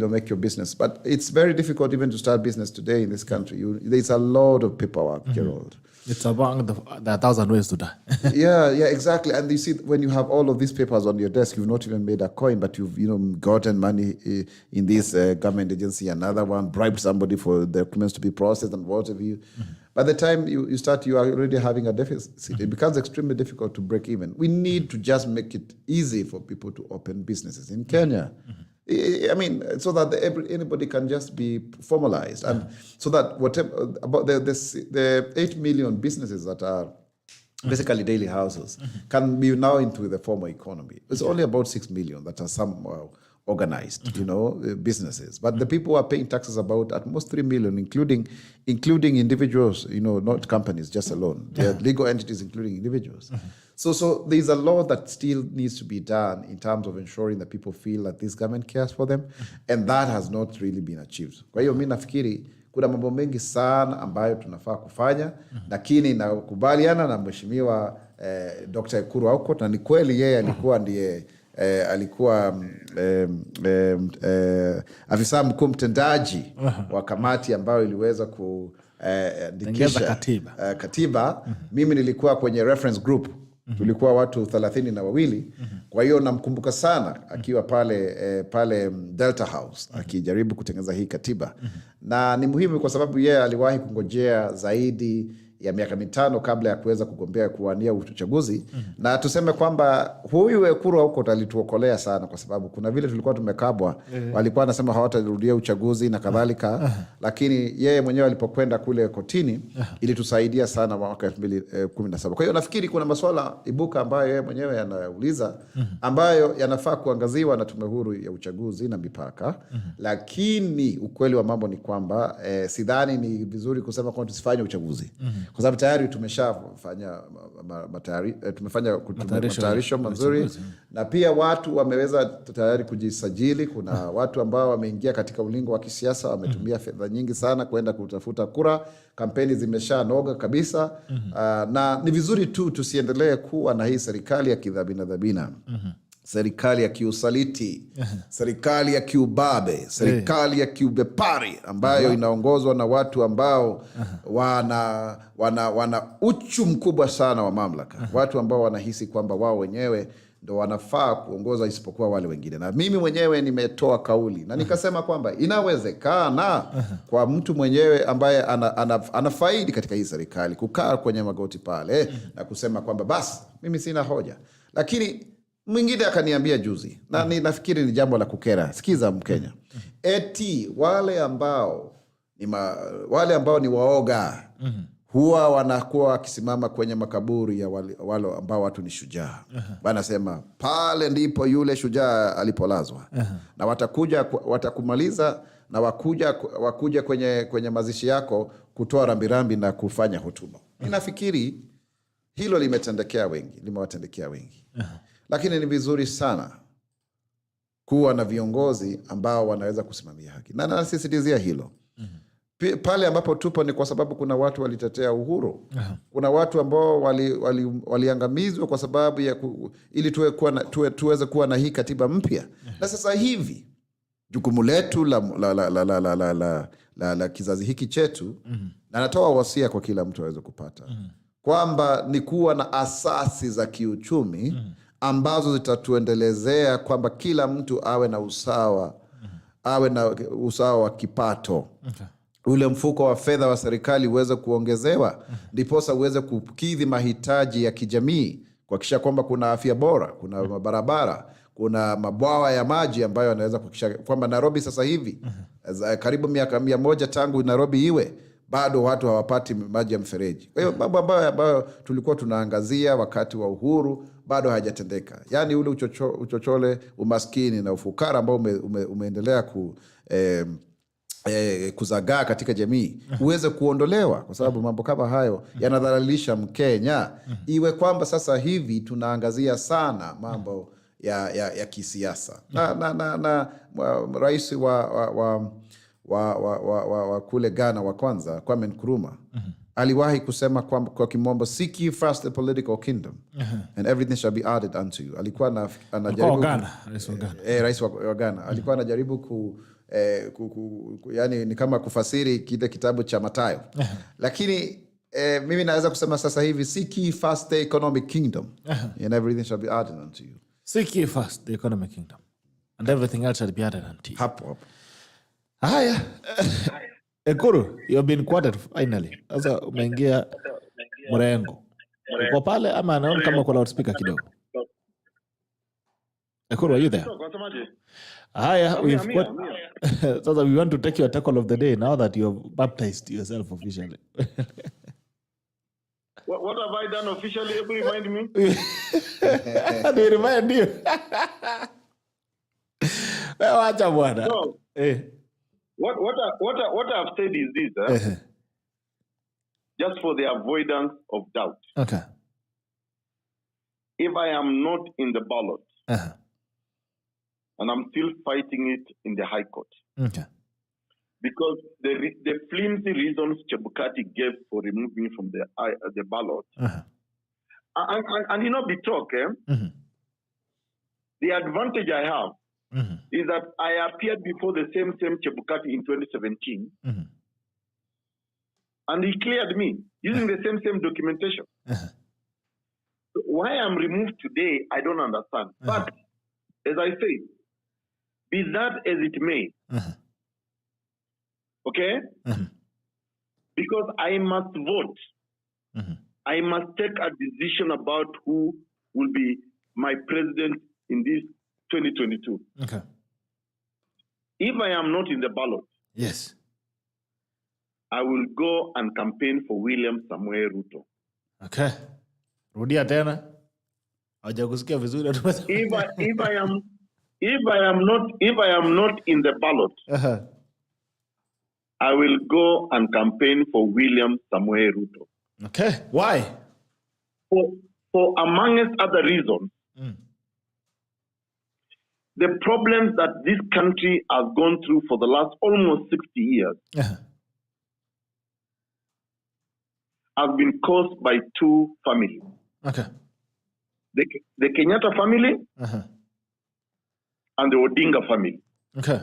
make your business. But it's very difficult even to start business today in this country. There's a lot of paperwork, Gerald. It's about the 1,000 ways to die. yeah, exactly. And you see, when you have all of these papers on your desk, you've not even made a coin, but you've gotten money in this government agency, another one, bribed somebody for the documents to be processed and whatever you. By the time you start, you are already having a deficit. It becomes extremely difficult to break even. We need to just make it easy for people to open businesses in Kenya. I mean, so that anybody can just be formalized, and so that whatever about the 8 million businesses that are basically daily houses can be now into the formal economy. It's only about 6 million that are somehow organized, businesses. But the people who are paying taxes about at most 3 million, including individuals, not companies just alone. They're legal entities, including individuals. So there's a lot that still needs to be done in terms of ensuring that people feel that this government cares for them, and that has not really been achieved. Kwa hiyo mimi nafikiri kuna mambo mengi sana ambayo tunafaa kufanya, lakini nakubaliana na mheshimiwa Dr. Ekuru Aukot, na ni kweli yeye alikuwa afisa mkuu mtendaji wa kamati ambayo iliweza kuandikisha katiba. Mimi nilikuwa kwenye reference group. Tulikuwa watu 32. Kwa hiyo namkumbuka sana akiwa pale Delta House akijaribu kutengeneza hii katiba. Na ni muhimu kwa sababu yeye aliwahi kungojea zaidi ya miaka 5 kabla ya kuweza kugombea kuwania uchaguzi. Na tuseme kwamba huyu Ekuru Aukot alituokolea sana, kwa sababu kuna vile tulikuwa tumekabwa. Walikuwa wanasema hawatarudia uchaguzi na kadhalika. Lakini yeye mwenyewe alipokwenda kule kotini ilitusaidia sana mwaka 2017. Kwa hiyo nafikiri kuna masuala ibuka ambayo yeye mwenyewe anauliza, ambayo yanafaa kuangaziwa na tume huru ya uchaguzi na mipaka. Lakini ukweli wa mambo ni kwamba sidhani ni vizuri kusema kwamba tusifanye uchaguzi. Kwa sababu tayari tumeshafanya matayarisho mazuri, na pia watu wameweza tayari kujisajili. Kuna watu ambao wameingia katika ulingo wa kisiasa, wametumia fedha nyingi sana kwenda kutafuta kura. Kampeni zimeshanoga kabisa. Na ni vizuri tu tusiendelee kuwa na hii serikali ya kidhabina, serikali ya kiusaliti, serikali ya kiubabe, serikali ya kiubepari ambayo inaongozwa na watu ambao wana uchu mkubwa sana wa mamlaka. Watu ambao wanahisi kwamba wao wenyewe ndo wanafaa kuongoza isipokuwa wale wengine. Na mimi mwenyewe nimetoa kauli na nikasema kwamba inawezekana kwa mtu mwenyewe ambaye anafaidi katika hii serikali kukaa kwenye magoti pale na kusema kwamba basi mimi sina hoja. Lakini mwingine akaniambia juzi, na nafikiri ni jambo la kukera. Sikiza Mkenya. Eti wale ambao ni waoga huwa wanakuwa wakisimama kwenye makaburi ya wale ambao watu ni shujaa. Wanasema pale ndipo yule shujaa alipolazwa. Na watakumaliza na wakuja kwenye mazishi yako kutoa rambirambi na kufanya hotuba. Ninafikiri hilo limewatendekea wengi. Lakini ni vizuri sana kuwa na viongozi ambao wanaweza kusimamia haki. Na nasisitizia hilo. Pale ambapo tupo ni kwa sababu kuna watu walitetea uhuru. Kuna watu ambao waliangamizwa kwa sababu ya ili tuweze kuwa na hii katiba mpya. Na sasa hivi jukumu letu la kizazi hiki chetu, na natoa wasia kwa kila mtu aweze kupata, kwamba ni kuwa na asasi za kiuchumi ambazo zitatuendelezea kwamba kila mtu awe na usawa wa kipato. Ule mfuko wa fedha wa serikali uweze kuongezewa, ndiposa uweze kukidhi mahitaji ya kijamii, kuhakikisha kwamba kuna afya bora, kuna mabarabara, kuna mabwawa ya maji ambayo yanaweza kuhakikisha kwamba Nairobi sasa hivi karibu miaka 100 tangu Nairobi iwe, bado watu hawapati maji ya mfereji. Kwa hiyo mambo ambayo tulikuwa tunaangazia wakati wa uhuru bado hajatendeka. Yaani ule uchochole, umaskini na ufukara ambao umeendelea kuzagaa katika jamii uweze kuondolewa, kwa sababu mambo kama hayo yanadhalilisha Mkenya. Iwe kwamba sasa hivi tunaangazia sana mambo ya kisiasa na rais wa kule Ghana wa kwanza Kwame Nkrumah aliwahi kusema kwa kimombo, seek ye first the political kingdom and everything shall be added unto you. Alikuwa anajaribu rais wa Ghana alikuwa anajaribu yani ni kama kufasiri kile kitabu cha Mathayo. Lakini mimi naweza kusema sasa hivi, seek ye first the economic kingdom and everything shall be added unto you. Seek ye first the economic kingdom and everything else shall be added unto you. Hapo. Haya. Ekuru, you have been quoted finally. Sasa umeingia mrengo. Uko pale ama anaona kama kwa loudspeaker kidogo? Ekuru, are you there? Haya, we've got... Sasa we want to take your tackle of the day now that you have baptized yourself officially. What have I done officially? Remind me. They remind you. Wacha bwana. No. What I've said is this, just for the avoidance of doubt. Okay. If I am not in the ballot, and I'm still fighting it in the High Court, okay, because the flimsy reasons Chebukati gave for removing me from the ballot, and be talk, the advantage I have is that I appeared before the same Chebukati in 2017, and he cleared me using the same documentation. So why I'm removed today, I don't understand. But as I say, be that as it may, okay? Because I must vote. I must take a decision about who will be my president in this 2022. Okay. If I am not in the ballot, yes, I will go and campaign for William Samuel Ruto. Okay. Rudia tena. Hajakusikia vizuri. If I am not in the ballot, I will go and campaign for William Samuel Ruto. Okay. Why? For amongst other reasons, the problems that this country has gone through for the last almost 60 years have been caused by two families. Okay. The Kenyatta family and the Odinga family. Okay.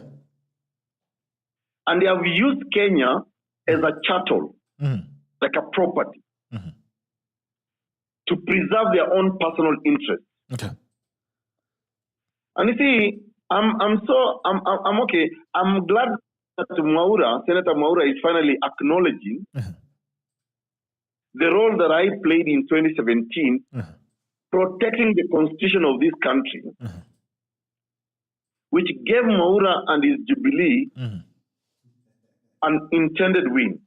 And they have used Kenya as a chattel, like a property, to preserve their own personal interests. Okay. And you see, I'm okay. I'm glad that Senator MWAURA is finally acknowledging the role that I played in 2017, protecting the constitution of this country, which gave MWAURA and his Jubilee an intended win.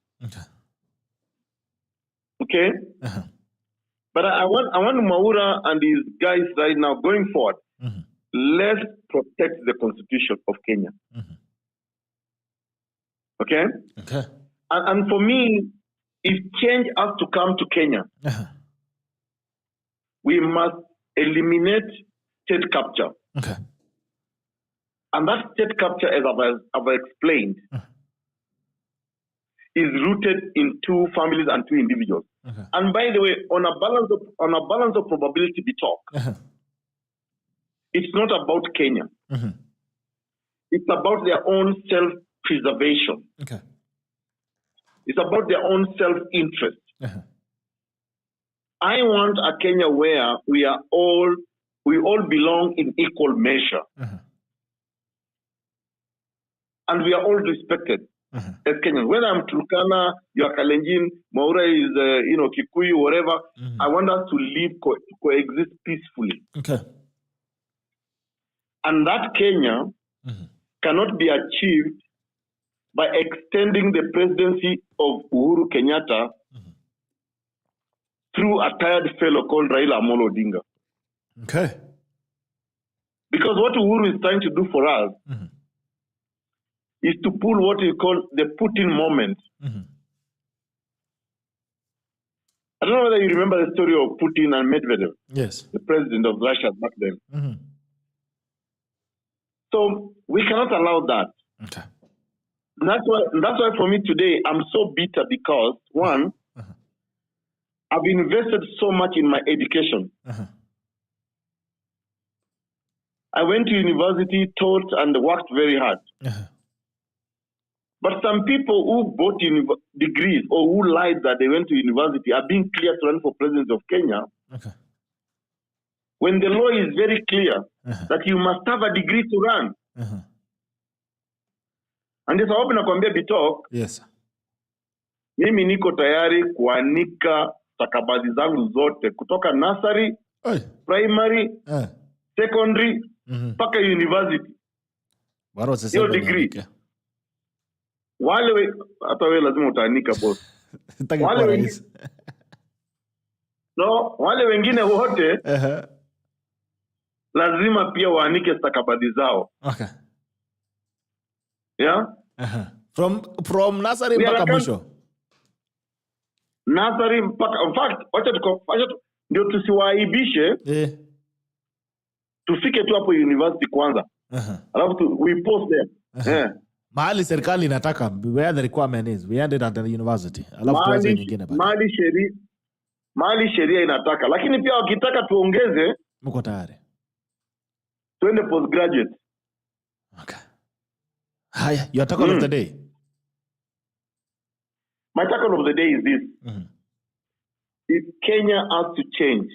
Okay? But I want MWAURA and his guys right now going forward, let's protect the constitution of Kenya. Okay? Okay. And for me, if change has to come to Kenya, we must eliminate state capture. Okay. And that state capture, as I've explained, is rooted in two families and two individuals. Okay. And by the way, on a balance of probability we talk, it's not about Kenya. It's about their own self-preservation. Okay. It's about their own self-interest. I want a Kenya where we all belong in equal measure. And we are all respected as Kenyans. Whether I'm Turkana, you are Kalenjin, MWAURA is Kikuyu, whatever. I want us to live, coexist peacefully. Okay. And that Kenya cannot be achieved by extending the presidency of Uhuru Kenyatta through a tired fellow called Raila Amolo Odinga. Okay. Because what Uhuru is trying to do for us is to pull what we call the Putin moment. I don't know whether you remember the story of Putin and Medvedev. Yes. The president of Russia back then. So we cannot allow that. Okay. That's why for me today, I'm so bitter because, one, I've invested so much in my education. I went to university, taught, and worked very hard. But some people who bought degrees or who lied that they went to university are being cleared to run for president of Kenya. When the law is very clear that you must have a degree to run. And this sababu nakwambia Bitok, yes, mimi niko tayari kuanika stakabadhi zangu zote kutoka nursery, primary, secondary, mpaka university. Baro sasa degree. Wale hata wewe lazima utaanika boss. Wale wengine wote lazima pia waanike stakabadhi zao. Okay. Yeah? From nursery mpaka mwisho. Nursery mpaka, in fact, wacha ndio tusiwaibishe. Tufike tu hapo university kwanza. Alafu we post them. Mahali serikali inataka, where the requirement is, we ended at the university. Alafu tuanze nyingine bado. Mahali sheria inataka, lakini pia wakitaka tuongeze, mko tayari. Tuende postgraduate. Okay. Haya, your tackle of the day. My tackle of the day is this. If Kenya has to change,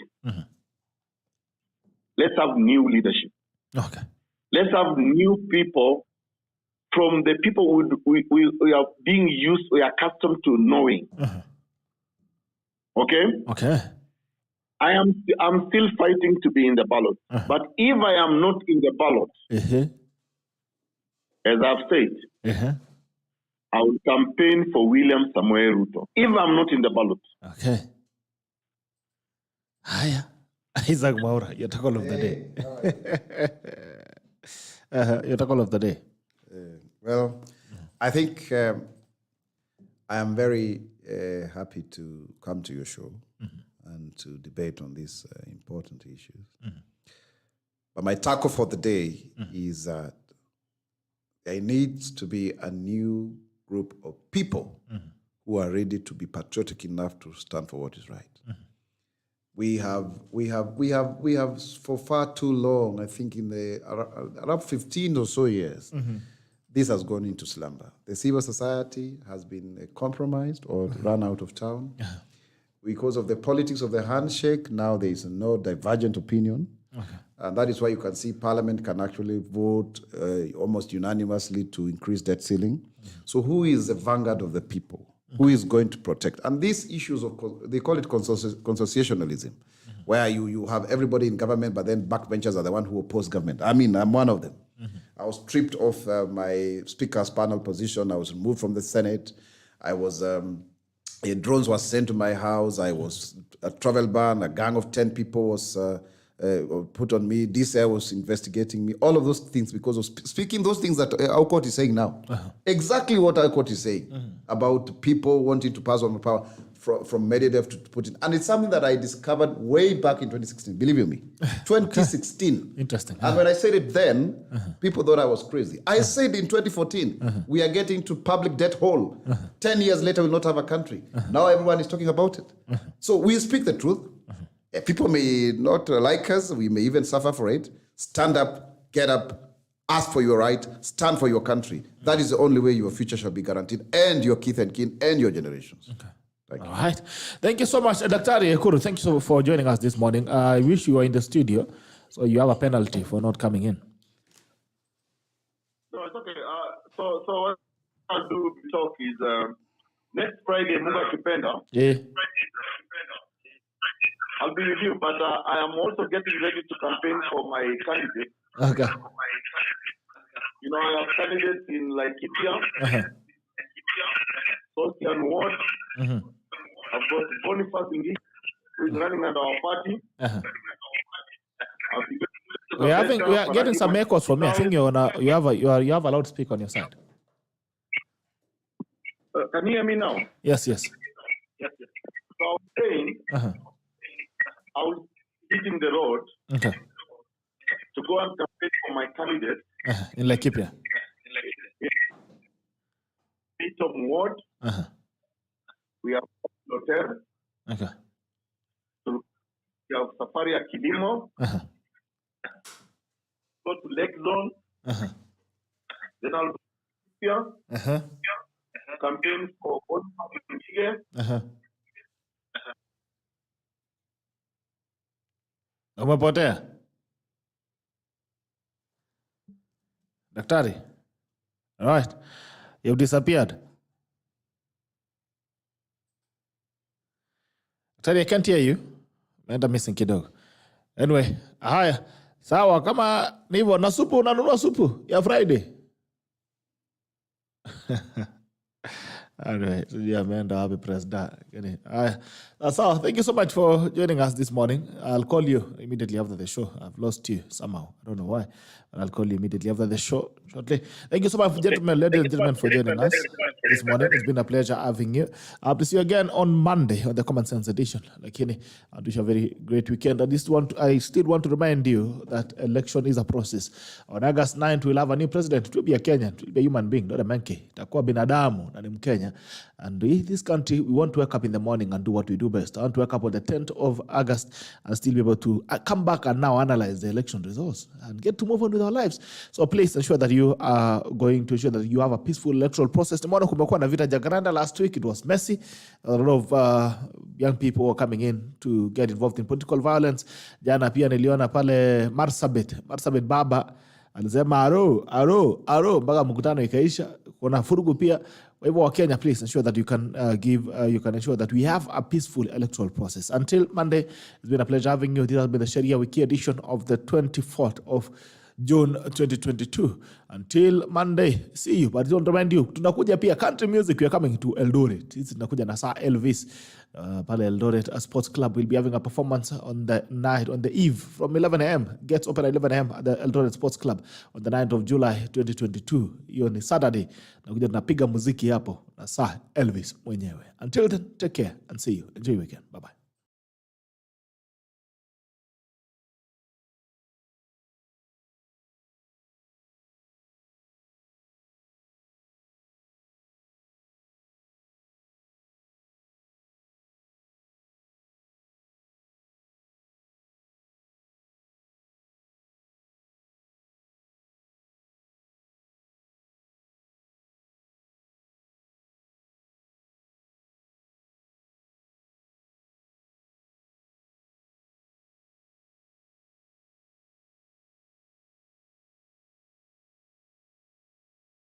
let's have new leadership. Okay. Let's have new people from the people we are being used, we are accustomed to knowing. Okay? Okay. I'm still fighting to be in the ballot. But if I am not in the ballot, as I've said, I will campaign for William Samuel Ruto. If I'm not in the ballot. Okay. Hiya. Isaac MWAURA, your tackle of the day. Your tackle of the day. Well, I think I am very happy to come to your show and to debate on these important issues. But my tackle for the day is that there needs to be a new group of people who are ready to be patriotic enough to stand for what is right. We have for far too long, I think in the around 15 or so years, this has gone into slumber. The civil society has been compromised or run out of town. Because of the politics of the handshake, now there is no divergent opinion. And that is why you can see Parliament can actually vote almost unanimously to increase debt ceiling. So who is the vanguard of the people? Who is going to protect? And these issues, they call it consociationalism, where you have everybody in government, but then backbenchers are the one who oppose government. I mean, I'm one of them. I was stripped off my speaker's panel position. I was removed from the Senate. I was, drones were sent to my house. I was a travel ban. A gang of 10 people was put on me. DCI was investigating me. All of those things because of speaking those things that Aukot is saying now. Exactly what Aukot is saying about people wanting to pass on power from Medvedev to Putin. And it's something that I discovered way back in 2016. Believe you me. 2016. Interesting. And when I said it then, people thought I was crazy. I said in 2014, we are getting to public debt hole. 10 years later, we'll not have a country. Now everyone is talking about it. So we speak the truth. People may not like us. We may even suffer for it. Stand up, get up, ask for your right, stand for your country. That is the only way your future shall be guaranteed, and your kith and kin, and your generations. Okay. All right. Thank you so much, Dr. Ekuru. Thank you so for joining us this morning. I wish you were in the studio, so you have a penalty for not coming in. No, it's okay. So what I'll do talk is next Friday, Munga Kipenda. Yeah. I'll be with you, but I am also getting ready to campaign for my candidate. Okay. You know, I have candidates in like Laikipia, Social Ward. I've got Boniface Ingi, who is running under our party. We are getting some echoes from me. I think you have a loudspeaker on your side. Can you hear me now? Yes. Yes. So I was saying, I was hitting the road to go and campaign for my candidate. In Laikipia. Of ward. We have hotel. We have safari ya kilimo. Go to Lake Zone. Then I'll go here. Campaign for all here. Umepotea? Daktari? All right. You've disappeared. Daktari, I can't hear you. Naenda missing kidogo. Anyway, haya. Sawa, kama ni hivyo na supu, unanunua supu ya Friday. Anyway, ameenda wapi president? So thank you so much for joining us this morning. I'll call you immediately after the show. I've lost you somehow. I don't know why. But I'll call you immediately after the show shortly. Thank you so much, gentlemen, ladies and gentlemen, for joining us this morning. It's been a pleasure having you. I'll see you again on Monday on the Common Sense edition. Lakini, I wish you a very great weekend. I still want to remind you that election is a process. On August 9th, we'll have a new president. It will be a Kenyan. It will be a human being, not a monkey. Itakuwa binadamu na ni Mkenya. And this country, we want to wake up in the morning and do what we do best. I want to wake up on the 10th of August and still be able to come back and now analyze the election results and get to move on with our lives. So please ensure that you are going to ensure that you have a peaceful electoral process. Tomorrow kumekuwa na vita Jacaranda last week. It was messy. A lot of young people were coming in to get involved in political violence. Jana pia niliona pale Marsabit baba alisema aro mpaka mkutano ikaisha. Kuna furugu pia. Kwa hivyo Kenya, please ensure that you can ensure that we have a peaceful electoral process. Until Monday, it's been a pleasure having you. This has been the SHERIA WIKI edition of the 24th of June 2022. Until Monday, see you. But I don't remind you, tunakuja pia country music. We are coming to Eldoret. Tunakuja na Sir Elvis. Pale Eldoret Sports Club will be having a performance on the eve from 11 a.m. Gets open at 11 a.m. at the Eldoret Sports Club on the 9th of July 2022. Hiyo ni Saturday. Nakuja tunapiga muziki hapo na Sir Elvis mwenyewe. Until then, take care and see you. Enjoy your weekend. Bye-bye.